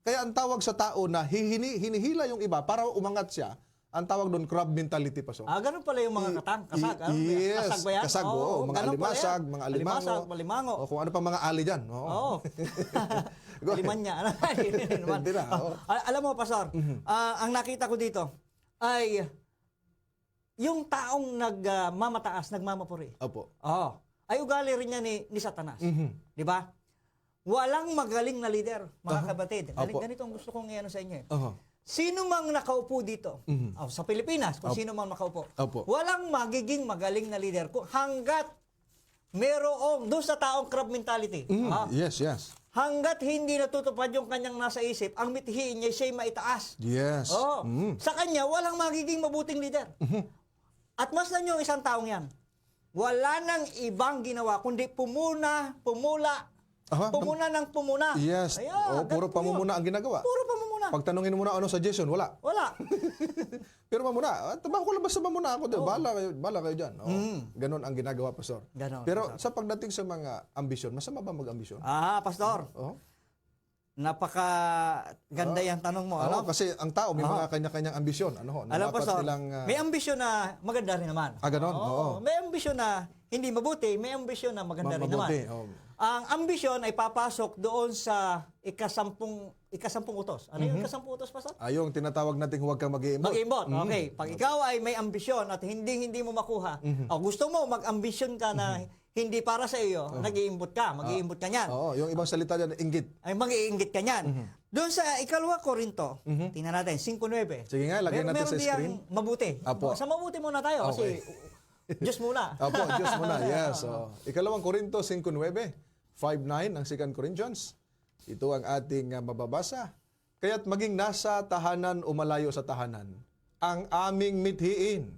Kaya ang tawag sa tao na hinihila yung iba para umangat siya, ang tawag doon crab mentality pastor.
Ganun pala yung mga kasag.
Yes,
Kasag ba yan?
kasag, oo. Mga
ganun pala
alimasag,
yan.
mga alimango.
Alimasag, malimango.
O kung ano pa mga ali dyan.
Oo.
Go ahead.
Liman niya.
Hindi na, oo.
Alam mo, Pastor, ang nakita ko dito ay yung taong nagmamataas, nagmamapuri.
Opo.
Ay ugali rin niya ni Satanas. Di ba? Walang magaling na leader, mga kapatid.
Opo.
Ganito ang gusto kong i-ano sa inyo.
Oho.
Sino mang nakaupo dito, sa Pilipinas, kung sino mang nakaupo,
Opo.
walang magiging magaling na leader hanggat merong doon sa taong crab mentality.
Yes, yes.
Hanggat hindi natutupad yung kanyang nasa isip, ang mithiin niya siya'y maitaas.
Yes.
Sa kanya, walang magiging mabuting leader. At mas na yung isang taong yan, wala nang ibang ginawa, kundi pumula ng pumuna.
Yes.
Ayan,
Puro
ganito
pamumuna ang ginagawa.
Puro pamumuna.
Pag tanungin mo na ano suggestion, wala.
Wala.
Pero mamuna, trabaho ko lang basta mamuna ako doon. Bahala kayo dyan. Ganon ang ginagawa, Pastor.
Ganon,
Pero sa pagdating sa mga ambisyon, masama ba mag-ambisyon?
Pastor,
Oo.
napaka-ganda yung tanong mo.
Oo, kasi ang tao may mga kanya-kanyang ambisyon. Na
Alam,
dapat
Pastor,
nilang,
may ambisyon na maganda rin naman.
ganon? Oo.
May ambisyon na hindi mabuti, may ambisyon na maganda rin naman.
Mabuti, oo.
Ang ambisyon ay papasok doon sa ikasampung utos. Ano yung ikasampung utos, Pastor?
Yung tinatawag nating huwag kang mag-iimbot.
Mag-iimbot. Okay. Pag ikaw ay may ambisyon at hindi mo makuha, o gusto mo mag-ambisyon ka na hindi para sa iyo, nag-iimbot ka, mag-iimbot ka niyan.
Oo, yung ibang salita dyan, inggit.
Ay mag-iinggit ka niyan. Doon sa ikalawa Korinto, tingnan natin, 5:9.
Sige nga, lagyan natin
Meron
sa
diyang
screen.
mabuti.
Apo.
Sa mabuti muna tayo kasi Diyos muna.
Opo, Diyos muna. Yes. So, ikalawang Korinto 5:9, 5:9 ang 2 Corinthians. Ito ang ating mababasa. Kaya't maging nasa tahanan o malayo sa tahanan, ang aming mithiin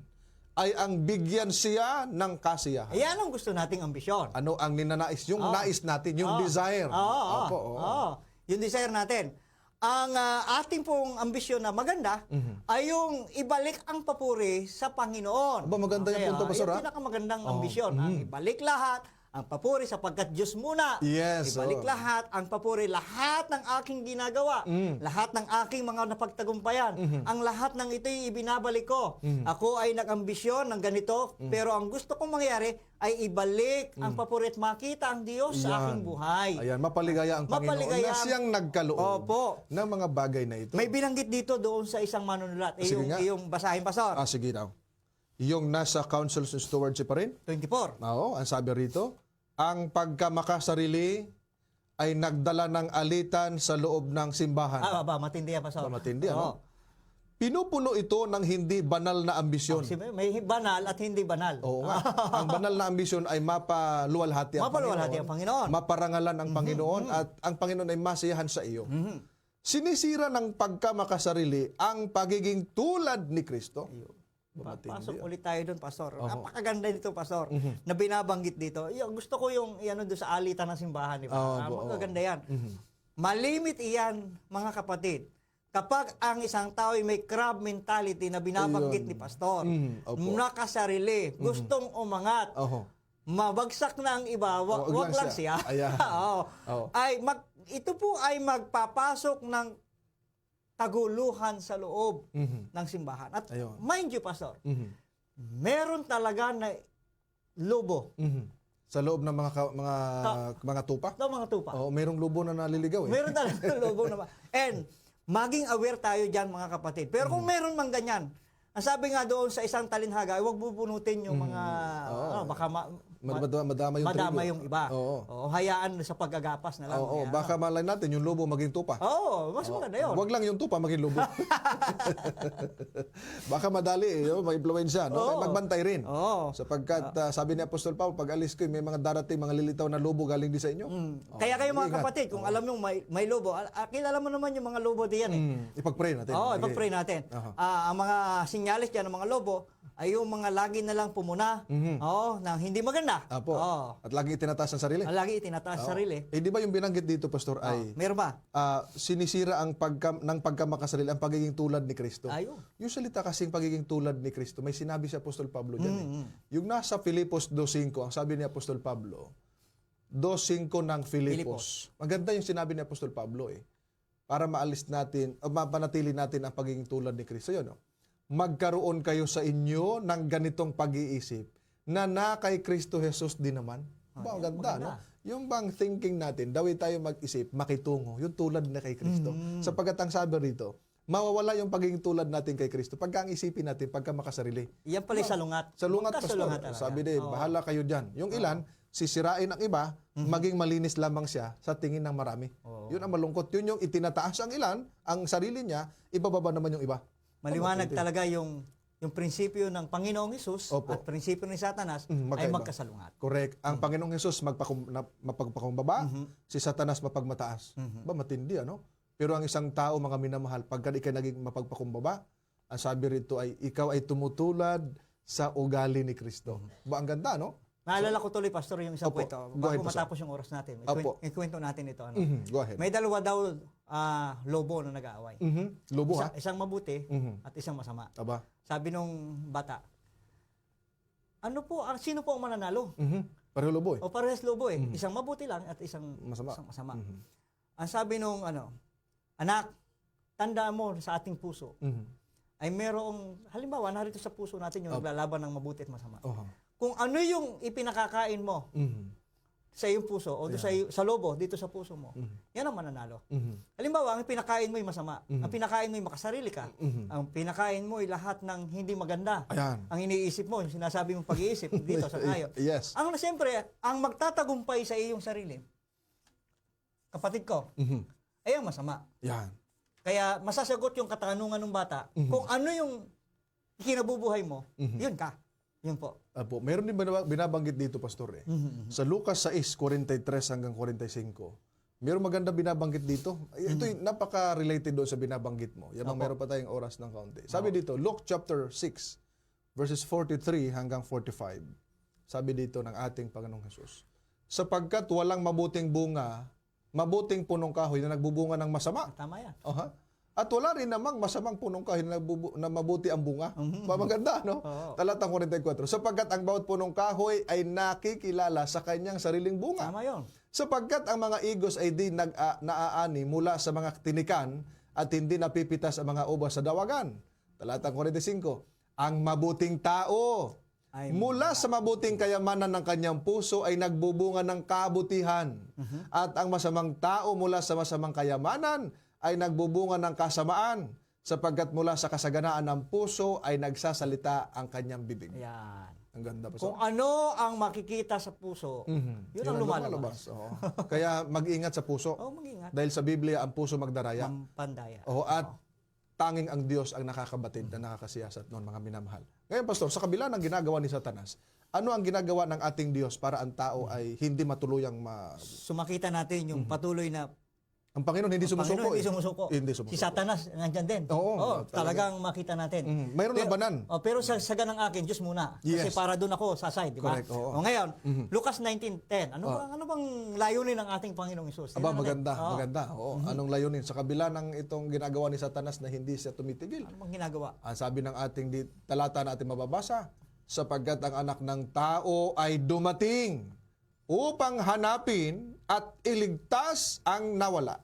ay ang bigyan siya ng kasiyahan.
Ayan ang gusto nating ambisyon.
Ano ang ninanais? Yung nais natin, yung desire. Opo, oo.
Yung desire natin. Ang ating pong ambisyon na maganda ay yung ibalik ang papuri sa Panginoon.
Aba, maganda yung punto, Pastor,
Yung pinakamagandang ambisyon. Ang ibalik lahat ang papuri sapagkat Diyos muna.
Yes,
Ibalik lahat ang papuri, lahat ng aking ginagawa, lahat ng aking mga napagtagumpayan, ang lahat ng ito'y ibinabalik ko. Ako ay nag-ambisyon ng ganito, pero ang gusto kong mangyari ay ibalik ang papuri at makita ang Diyos sa aking buhay.
Ayan, mapaligaya ang Panginoon
Mapaligaya
na siyang nagkaloob
Opo.
ng mga bagay na ito.
May binanggit dito doon sa isang manunulat.
Sige nga.
Yung basahin, Pastor.
Sige daw. Yung nasa Councils and Stewardship pa rin.
24.
Oo, ang sabi rito, ang pagkamakasarili ay nagdala ng alitan sa loob ng simbahan.
Matindi yan, Pastor.
Matindi,
Oo.
ano? Pinupuno ito ng hindi banal na ambisyon.
May banal at hindi banal.
Oo nga. Ang banal na ambisyon ay mapaluwalhati ang
Mapaluwalhati ang Panginoon.
Maparangalan ang Panginoon at ang Panginoon ay masiyahan sa iyo. Sinisira ng pagkamakasarili ang pagiging tulad ni Kristo.
Pasok ulit tayo doon, Pastor. Napakaganda nito, Pastor, na binabanggit dito. Gusto ko yung doon sa alitan ng simbahan, di ba? Magaganda yan. Malimit iyan, mga kapatid. Kapag ang isang tao ay may crab mentality na binabanggit ni Pastor, nakasarili, gustong umangat, mabagsak na ang iba, wag lang siya. Ito po ay magpapasok ng taguluhan sa loob ng simbahan. At mind you, Pastor, meron talaga na lobo.
Sa loob ng mga tupa?
Mga tupa.
Mayroong lobo na naliligaw.
Meron talaga lobo na. And maging aware tayo dyan, mga kapatid. Pero kung meron mang ganyan, ang sabi nga doon sa isang talinhaga, huwag bubunutin yung mga, baka madama yung iba. Hayaan sa pag-agapas na lang.
Baka malay natin yung lobo maging tupa.
Mas maganda yun.
Huwag lang yung tupa maging lobo. Baka madali, ma-influensya. Magbantay rin. Sapagkat sabi ni Apostol Paul, pag alis ko, may mga darating, mga lilitaw na lobo galing din sa inyo.
Kaya kayo mga kapatid, kung alam nyo may lobo, kilala mo naman yung mga lobo diyan eh.
Ipag-pray natin.
Ipag-pray natin. Ang mga sinyalis dyan ng mga lobo ay yung mga lagi na lang pumuna nang hindi maganda.
At lagi itinataas ang sarili.
Lagi itinataas ang sarili.
Di ba yung binanggit dito, Pastor, ay
meron ba?
sinisira ang ng pagkamakasarili ang pagiging tulad ni Kristo. Yung salita kasing pagiging tulad ni Kristo, may sinabi si Apostol Pablo dyan. Yung nasa Filipos 2.5, ang sabi ni Apostol Pablo, 2.5 ng Filipos. Maganda yung sinabi ni Apostol Pablo para maalis natin, o mapanatili natin ang pagiging tulad ni Kristo. Yun, magkaroon kayo sa inyo ng ganitong pag-iisip na kay Kristo Jesus din naman. Ang ganda, no? Yung bang thinking natin, dawit tayo mag-isip, makitungo, yung tulad na kay Kristo. Sapagkat ang sabi rito, mawawala yung pagiging tulad natin kay Kristo pagka ang isipin natin, pagka makasarili.
Yan pala sa lungat.
Sa lungat, Pastor. Sabi din, bahala kayo dyan. Yung ilan, sisirain ang iba, maging malinis lamang siya sa tingin ng marami. Yun ang malungkot. Yun yung itinataas ang ilan, ang sarili niya, ibababa naman yung iba.
Maliwanag talaga yung prinsipyo ng Panginoong Hesus at prinsipyo ni Satanas ay magkasalungat.
Correct. Ang Panginoong Hesus mapagpakumbaba, si Satanas mapagmataas. Matindi, ano? Pero ang isang tao, mga minamahal, pagka ikaw naging mapagpakumbaba, ang sabi rito ay, ikaw ay tumutulad sa ugali ni Kristo. Ang ganda, no?
Naalala ko tuloy, Pastor, yung isang kwento. Bago matapos yung oras natin, ikwento natin ito.
Go ahead.
May dalawa daw lobo na nag-aaway.
Lobo,
Isang mabuti at isang masama. Sabi nung bata, sino po ang mananalo?
Pareho lobo
parehas lobo Isang mabuti lang at isang masama. Ang sabi nung anak, tandaan mo sa ating puso, ay merong, halimbawa, narito sa puso natin yung naglalaban ng mabuti at masama. Kung ano yung ipinakakain mo sa iyong puso o sa lobo, dito sa puso mo, yan ang mananalo. Halimbawa, ang pinakain mo ay masama. Ang pinakain mo ay makasarili ka. Ang pinakain mo ay lahat ng hindi maganda. Ang iniisip mo, yung sinasabi mong pag-iisip dito sa ngayon. Ang siyempre, ang magtatagumpay sa iyong sarili, kapatid ko, ay ang masama.
Yan.
Kaya masasagot yung katanungan ng bata kung ano yung kinabubuhay mo, yun ka. Yun po.
Apo, meron din binabanggit dito, Pastor eh. Sa Lucas 6:43 hanggang 45, meron maganda binabanggit dito. Ito napaka-related doon sa binabanggit mo. Yan ang meron pa tayong oras ng kaunti. Sabi dito, Luke chapter 6, verses 43 hanggang 45. Sabi dito ng ating Panginoong Hesus, sapagkat walang mabuting bunga, mabuting punong kahoy na nagbubunga ng masama.
Tama yan.
At wala rin namang masamang punong kahoy na mabuti ang bunga. Maganda, no?
Oo.
Talatang 44. Sapagkat ang bawat punong kahoy ay nakikilala sa kanyang sariling bunga.
Tama yun.
Sapagkat ang mga igos ay di naaani mula sa mga tinikan at hindi napipitas ang mga ubas sa dawagan. Talatang 45. Ang mabuting tao
Ay,
mula sa mabuting kayamanan ng kanyang puso ay nagbubunga ng kabutihan. At ang masamang tao mula sa masamang kayamanan ay nagbubunga ng kasamaan, sapagkat mula sa kasaganaan ng puso ay nagsasalita ang kanyang bibig.
Yan.
Ang ganda pa.
Kung ano ang makikita sa puso, yun ang lumalabas.
Oo. Kaya mag-ingat sa puso.
Mag-ingat.
Dahil sa Biblia, ang puso magdaraya.
Pampandaya.
At tanging ang Diyos ang nakakabatid na nakakasiyasat noon, mga minamahal. Ngayon, Pastor, sa kabila ng ginagawa ni Satanas, ano ang ginagawa ng ating Diyos para ang tao ay hindi matuluyang
Sumakita natin yung patuloy na
Ang Panginoon hindi sumusuko.
Panginoon hindi sumusuko.
Hindi sumusuko.
Si Satanas nandyan din.
Oo,
talagang makita natin.
Mayroon labanan.
Pero sa ganang akin, Diyos muna. Kasi
Yes.
para doon ako sa side, di ba?
Correct, oo.
Ngayon, Lucas 19:10. Ano bang layunin ng ating Panginoong Hesus?
Aba, maganda. Oo. Anong layunin? Sa kabila ng itong ginagawa ni Satanas na hindi siya tumitigil.
Ano bang ginagawa?
Ang sabi ng ating talata na ating mababasa, sapagkat ang anak ng tao ay dumating upang hanapin at iligtas ang nawala.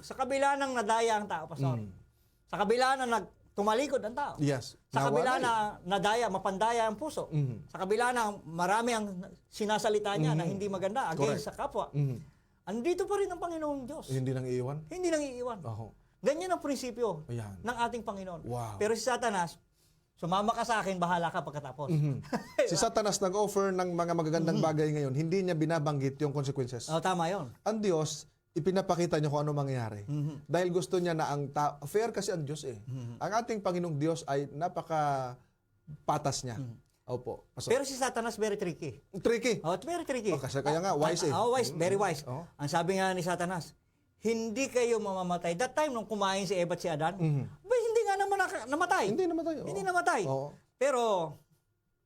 Sa kabila ng nadaya ang tao, Pastor. Sa kabila na tumalikod ang tao.
Yes.
Sa kabila
Nawala
na nadaya, mapandaya ang puso. Sa kabila na marami ang sinasalita niya na hindi maganda against sa kapwa. Andito pa rin ang Panginoong Diyos.
Hindi nang iiwan.
Hindi nang iiwan. Ganyan ang prinsipyo
Ayan.
ng ating Panginoon.
Wow.
Pero si Satanas, sumama ka sa akin, bahala ka pagkatapos.
Si Satanas nag-offer ng mga magagandang bagay ngayon, hindi niya binabanggit yung consequences.
Tama yon.
Ang Diyos, ipinapakita niya kung ano mangyayari. Dahil gusto niya na ang tao, fair kasi ang Diyos eh. Ang ating Panginoong Diyos ay napaka-patas niya. Opo.
Pero si Satanas, very tricky.
Tricky.
Very tricky.
Kasi kaya nga, wise eh.
Wise, very wise.
Oo.
Ang sabi nga ni Satanas, hindi kayo mamamatay. That time, nung kumain si Eva at si Adan, hindi nga naman namatay.
Hindi namatay.
Hindi namatay.
Oo.
Pero,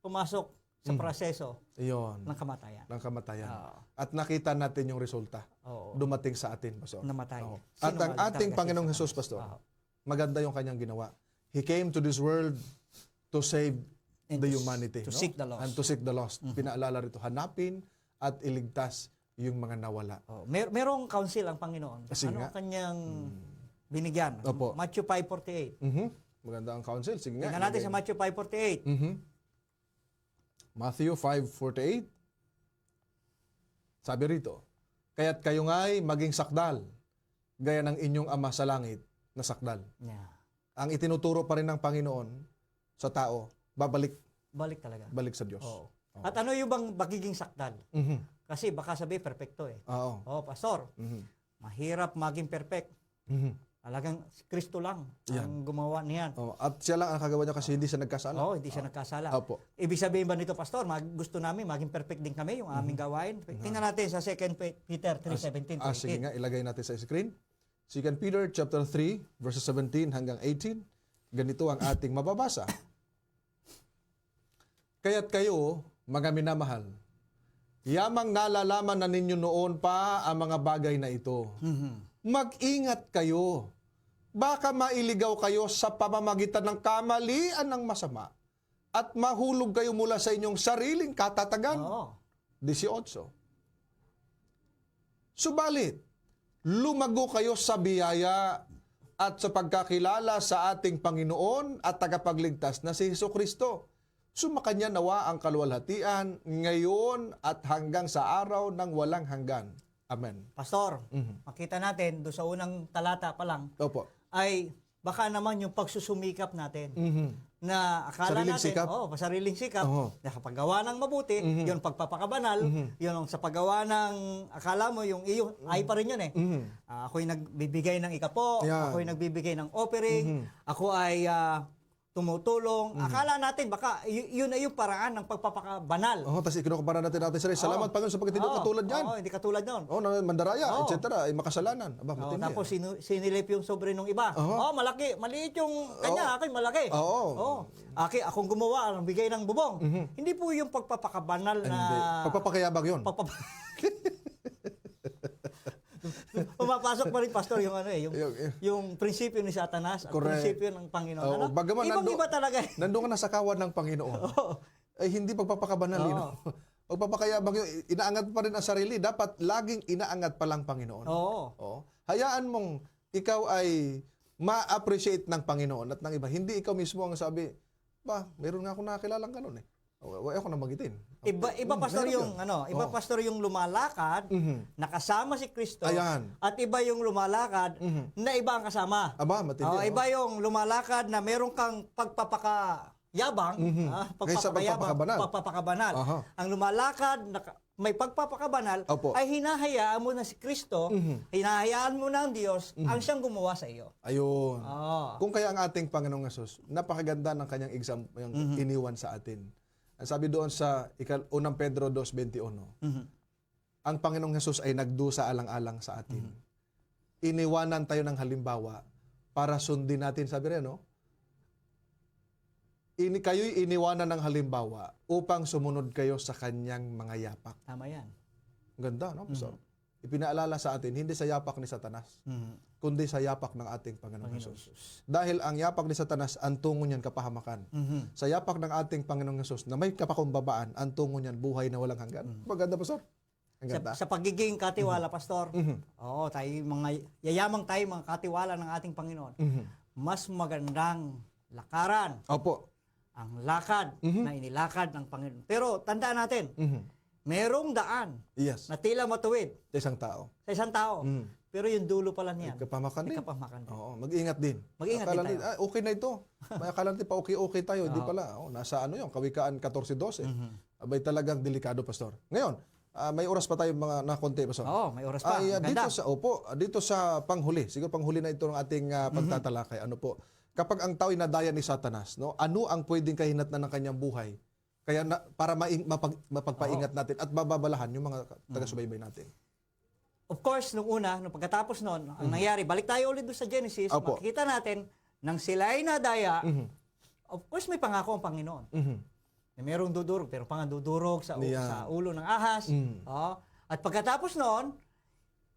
pumasok sa proseso
Iyon.
ng kamatayan.
Ng kamatayan.
Oo.
At nakita natin yung resulta.
Oo.
Dumating sa atin, Pastor.
Namatay.
Oo.
Sino
At ang
talaga
ating
si
Panginoong
Satanas?
Jesus, Pastor,
Oo.
maganda yung kanyang ginawa. He came to this world to save
And
the
to-
humanity.
to seek the lost.
And to seek the lost. Pinaalala rito, hanapin at iligtas yung mga nawala.
Merong counsel ang Panginoon.
Sige
Ano
nga.
ang kanyang binigyan?
Opo.
Matthew 5:48.
Maganda ang counsel. Sige nga.
Tingnan natin sa Matthew 5:48.
Matthew 5:48. Sabi rito, kaya't kayo nga'y maging sakdal, gaya ng inyong Ama sa langit na sakdal.
Yeah.
Ang itinuturo pa rin ng Panginoon sa tao,
Balik talaga.
balik sa Diyos.
Oo. At ano yung bang magiging sakdal? Kasi baka sabi perfecto eh.
Oo.
Pastor, mahirap maging perfect. Talagang si Kristo lang ang gumawa niyan.
At siya lang ang kagawa niya kasi hindi siya nagkasala.
Hindi siya nagkasala.
Opo.
Ibig sabihin ba nito, Pastor, gusto namin maging perfect din kami, yung aming gawain? Tingnan natin sa 2 Peter 3:17 to 18.
Sige nga, ilagay natin sa screen. 2 Peter chapter 3, verses 17 hanggang 18. Ganito ang ating mababasa. Kaya't kayo, mga minamahal, yamang nalalaman na ninyo noon pa ang mga bagay na ito. Mag-ingat kayo. Baka mailigaw kayo sa pamamagitan ng kamalian ng masama at mahulog kayo mula sa inyong sariling katatagan. 18. Subalit, lumago kayo sa biyaya at sa pagkakilala sa ating Panginoon at tagapagligtas na si Hesukristo. Sumakanya nawa ang kaluwalhatian ngayon at hanggang sa araw ng walang hanggan. Amen.
Pastor, makita natin doon sa unang talata pa lang
Opo.
ay baka naman yung pagsusumikap natin na akala
Sariling
natin,
sikap.
sariling sikap,
Oo.
nakapagawa ng mabuti, yun pagpapakabanal, yun ang sa paggawa ng, akala mo, yung iyo, ay pa rin yun eh. Ako'y nagbibigay ng ikapo,
Yan.
ako'y nagbibigay ng offering, ako ay tumutulong. Akala natin, baka yun ay yung paraan ng pagpapakabanal.
Tapos ikinukumpara natin sarili. Salamat Panginoon sa pagkatindi katulad yan.
Hindi katulad nun.
Na mandaraya, etc. ay makasalanan. Aba,
Oh,
matindi.
tapos sinilip yung sobre nung iba. Malaki. Maliit yung kanya, akin malaki.
Oo.
Akong gumawa, ang bigay ng bubong. Hindi po yung pagpapakabanal na...
Hindi. Pagpapakayabag yun.
Pumapasok pa rin, Pastor, yung
Yung-
yung prinsipyo ni Satanas at
Correct.
prinsipyo ng Panginoon.
Oo, bagaman
Ibang-iba talaga.
Nandun ka na sa kawan ng Panginoon. Ay hindi pagpapakabanal. Pagpapakayabag yun, inaangat pa rin ang sarili. Dapat laging inaangat pa lang Panginoon.
Oo.
Hayaan mong ikaw ay ma-appreciate ng Panginoon at ng iba. Hindi ikaw mismo ang sabi, meron nga ako nakakilalang ganun eh. Huwag ako na magitin.
Iba pastor
meron
yung
yun.
pastor yung lumalakad nakasama si Kristo.
Ayan.
At iba yung lumalakad na iba ang kasama.
Aba, matindi.
Iba yung lumalakad na meron kang pagpapakayabang,
Kaysa pagpapakabanal.
pagpapakabanal.
Aha.
Ang lumalakad na may pagpapakabanal
Opo.
ay hinahayaan mo na si Kristo, hinahayaan mo na ang Diyos ang siyang gumawa sa iyo.
Ayun.
Oo.
Kung kaya ang ating Panginoong Yesus, napakaganda ng kanyang example, yung iniwan sa atin. Ang sabi doon sa 1 Pedro 2:21, ang Panginoong Yesus ay nagdusa alang-alang sa atin. Iniwanan tayo ng halimbawa para sundin natin, sabi rin, no? Kayo'y iniwanan ng halimbawa upang sumunod kayo sa kanyang mga yapak.
Tama yan.
Ang ganda, no? So, ipinaalala sa atin, hindi sa yapak ni Satanas, kundi sa yapak ng ating Panginoong Yesus. Dahil ang yapak ni Satanas, ang tungo niyan kapahamakan. Sa yapak ng ating Panginoong Yesus, na may kapakumbabaan, ang tungo niyan buhay na walang hanggan. Maganda, Pastor? Ang ganda.
Sa pagiging katiwala, Pastor, tayo yayamang tayo mga katiwala ng ating Panginoon. Mas magandang lakaran
Opo.
ang lakad na inilakad ng Panginoon. Pero tandaan natin, merong daan
Yes.
na tila matuwid
Sa isang tao.
sa isang tao. Pero yung dulo pala niyan,
Kapamakan
may
din.
kapahamakan din.
Oo, mag-ingat din.
Mag-ingat
Akala
din tayo.
natin, okay na ito. May akala natin pa okay tayo. Hindi pala. Nasa yung Kawikaan 14:12. Abay talagang delikado, Pastor. Ngayon, may oras pa tayo mga na konti, Pastor.
May oras pa. Ganda.
Dito sa panghuli, siguro panghuli na ito ng ating pagtatalakay. Ano po? Kapag ang tao ay nadaya ni Satanas, no? Ano ang pwedeng kahinatnan ng kanyang buhay? Kaya para mapagpaingat natin at bababalahan yung mga taga-subaybay natin.
Of course, nung pagkatapos nun, ang nangyari, balik tayo ulit doon sa Genesis,
Opo.
makikita natin, nang sila ay nadaya, of course may pangako ang Panginoon. Na merong dudurog, pero dudurog sa ulo ng ahas. At pagkatapos noon,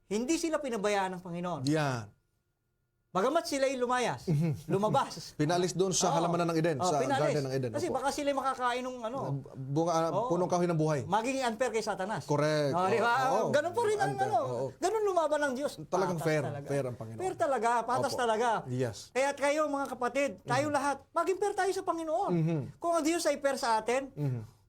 hindi sila pinabayaan ng Panginoon.
Yan.
Bagamat sila ay lumabas.
Pinalis doon sa halamanan ng Eden, sa
pinalis.
garden ng Eden.
Kasi
Opo.
baka sila makakain ng
Punong kahoy ng buhay.
magiging unfair kay Satanas.
Correct.
Di ba?
Oo.
Ganun po rin ang
Unfair. Oo.
ganun lumaban ng Diyos.
Talagang
Patas
fair.
talaga.
Fair ang Panginoon.
Fair talaga, patas
Opo.
talaga.
Yes.
Kaya kayo mga kapatid, tayo lahat, maging fair tayo sa Panginoon. Kung ang Diyos ay fair sa atin,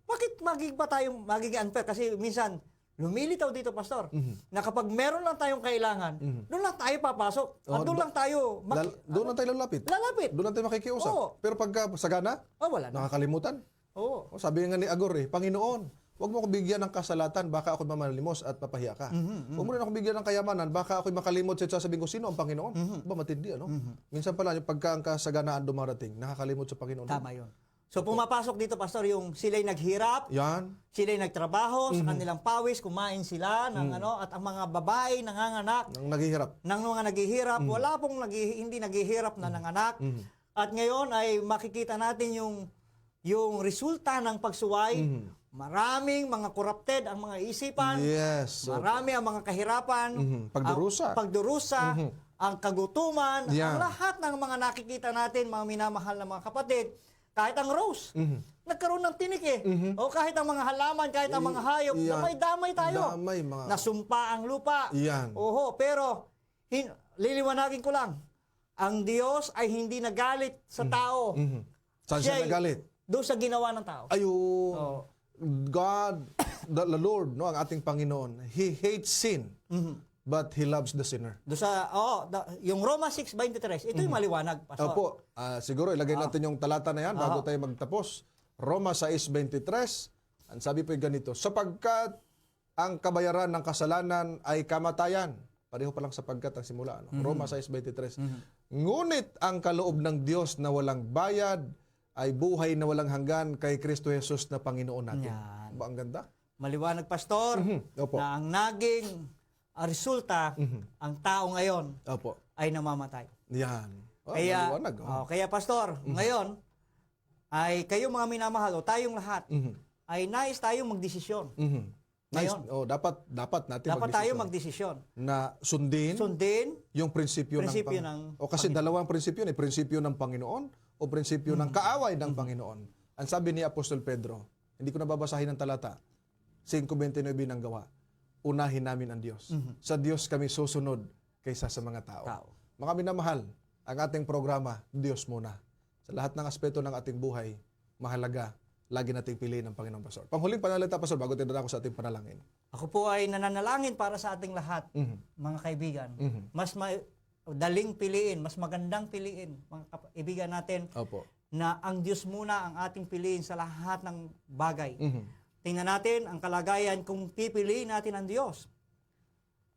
bakit magiging unfair? Kasi minsan, lumilitaw dito, Pastor, na kapag meron lang tayong kailangan, doon lang tayo papasok. At doon lang tayo
Doon lang tayo lalapit.
lalapit.
Doon lang tayo makikiusap.
Oo.
Pero pagka sagana,
Wala na.
nakakalimutan.
Oo.
Sabi nga ni Agor, Panginoon, huwag mo ako bigyan ng kasalatan, baka ako mamalimos at papahiya ka. Huwag mo rin ako bigyan ng kayamanan, baka ako makalimot sa sasabihin ko, sino ang Panginoon? Ba matindi, ano? Minsan pala, yung pagka ang kasaganaan dumarating, nakakalimot sa Panginoon.
Tama yun. So pumapasok dito, Pastor, yung sila'y naghirap,
Yan.
sila'y nagtrabaho sa kanilang pawis, kumain sila ng at ang mga babae nanganganak
Nang naghihirap.
ng mga naghihirap, wala pong hindi naghihirap na nanganak. At ngayon ay makikita natin yung resulta ng pagsuway. Maraming mga corrupted ang mga isipan.
Yes.
Marami ang mga kahirapan.
Pagdurusa.
Ang pagdurusa, ang kagutuman,
Yeah.
ang lahat ng mga nakikita natin, mga minamahal na mga kapatid. Kahit ang rose, nagkaroon ng tinik eh. O kahit ang mga halaman, kahit ang mga hayop,
Yan.
damay tayo.
Damay, mga...
Nasumpa ang lupa.
Yan.
Oho, pero liliwanagin ko lang. Ang Diyos ay hindi nagalit sa tao.
Saan siya
Siya'y
nagalit?
doon sa ginawa ng tao.
Ayun.
Oo.
God, the Lord, no, ang ating Panginoon, He hates sin. but He loves the sinner.
Do sa yung Roma 6:23, ito yung maliwanag, Pastor.
Opo, siguro ilagay natin yung talata na yan bago tayo magtapos. Roma 6:23, ang sabi po ganito, sapagkat ang kabayaran ng kasalanan ay kamatayan. Pareho pa lang sapagkat ang simula. Roma 6:23. Ngunit ang kaloob ng Diyos na walang bayad ay buhay na walang hanggan kay Kristo Jesus na Panginoon natin.
Yan.
Ba ang ganda?
Maliwanag, Pastor,
Opo.
na ang naging resulta, ang tao ngayon
Opo.
ay namamatay.
Yan.
Kaya,
maliwanag.
kaya Pastor, ngayon, ay kayo mga minamahal, o tayong lahat, ay nais tayong magdesisyon.
Nice.
Ngayon.
Dapat natin
Dapat tayo magdesisyon.
na sundin
Sundin
yung prinsipyo
ng
o kasi dalawang prinsipyo, eh, prinsipyo ng Panginoon o prinsipyo ng kaaway ng Panginoon. Ang sabi ni Apostol Pedro, hindi ko na babasahin ang talata, 5:29 ng gawa, unahin namin ang Diyos. Sa Diyos kami susunod kaysa sa mga tao. Mga minamahal, ang ating programa, Diyos muna. Sa lahat ng aspeto ng ating buhay, mahalaga, lagi nating piliin ang Panginoong Pastor. Panghuling panalita, Pastor, bago tinadala ko sa ating panalangin.
Ako po ay nananalangin para sa ating lahat, mga kaibigan. Mas daling piliin, mas magandang piliin, mga kaibigan natin,
Opo.
na ang Diyos muna ang ating piliin sa lahat ng bagay. Tingnan natin ang kalagayan kung pipiliin natin ang Diyos.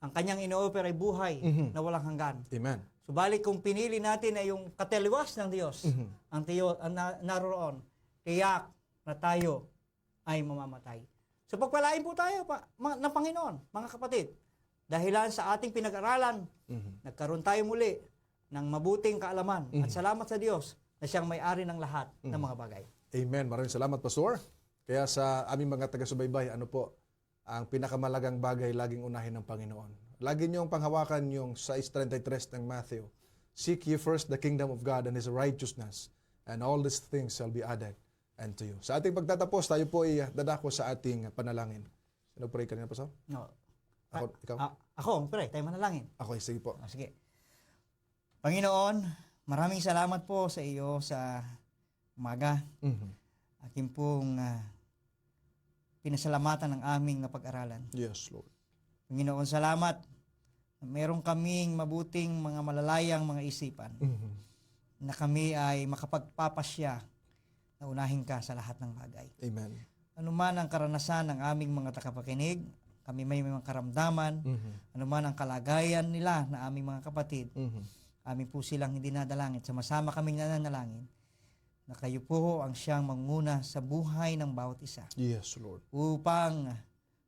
Ang kanyang ino-offer ay buhay na walang hanggan.
Amen.
Subalit kung pinili natin ay yung kataliwas ng Diyos, ang naroon, tiyak na tayo ay mamamatay. So pagpalain po tayo ng Panginoon, mga kapatid. Dahilan sa ating pinag-aralan, nagkaroon tayo muli ng mabuting kaalaman. At salamat sa Diyos na siyang may-ari ng lahat ng mga bagay.
Amen. Maraming salamat, Pastor. Kaya sa aming mga taga-subaybay, ano po, ang pinakamalagang bagay laging unahin ng Panginoon. Lagi niyong panghawakan yung 6:33 ng Matthew. Seek ye first the kingdom of God and His righteousness, and all these things shall be added unto you. Sa ating pagtatapos, tayo po ay dadako sa ating panalangin. Sino pray kanina, Pastor?
No.
Ikaw?
Ako, pre, tayo manalangin.
Okay, sige po.
Sige. Panginoon, maraming salamat po sa iyo sa umaga. Aking pong pinasalamatan ng aming napag-aralan.
Yes, Lord.
Panginoon, salamat na meron kaming mabuting mga malalayang mga isipan na kami ay makapagpapasya na unahin ka sa lahat ng bagay.
Amen.
Ano man ang karanasan ng aming mga tagapakinig, kami may mga karamdaman, ano man ang kalagayan nila na aming mga kapatid, amin po silang hindi nadalangin. Sama-sama kaming nananalangin na kayo po ang siyang manguna sa buhay ng bawat isa.
Yes, Lord.
Upang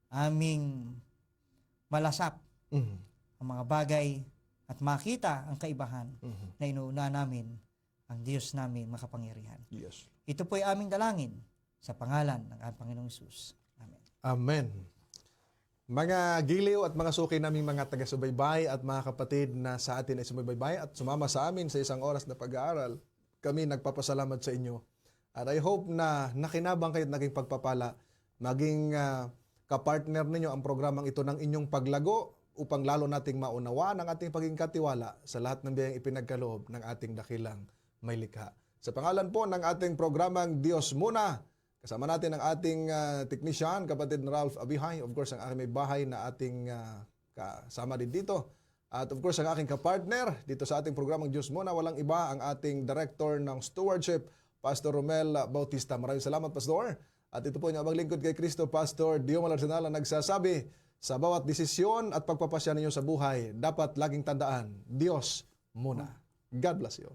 aming malasap ang mga bagay at makita ang kaibahan na inuuna namin ang Diyos namin makapangyarihan.
Yes.
Ito po ay aming dalangin sa pangalan ng aming Panginoong Hesus. Amen.
Amen. Mga giliw at mga suki naming mga taga-subaybay at mga kapatid na sa atin ay sumubaybay at sumama sa amin sa isang oras na pag-aaral, kami nagpapasalamat sa inyo. At I hope na nakinabang kayo at naging pagpapala, maging kapartner ninyo ang programang ito ng inyong paglago upang lalo nating maunawaan ang ating pagiging katiwala sa lahat ng biyayang ipinagkaloob ng ating dakilang may likha. Sa pangalan po ng ating programang Diyos Muna, kasama natin ang ating technician, kapatid na Ralph Abihay. Of course, ang aking may bahay na ating kasama din dito. At of course, ang aking kapartner dito sa ating programang Diyos Muna, walang iba, ang ating Director ng Stewardship, Pastor Romel Bautista. Maraming salamat, Pastor. At ito po yung maglingkod kay Kristo, Pastor Dio Malarsenal, ang nagsasabi, sa bawat desisyon at pagpapasya ninyo sa buhay, dapat laging tandaan, Diyos muna. God bless you.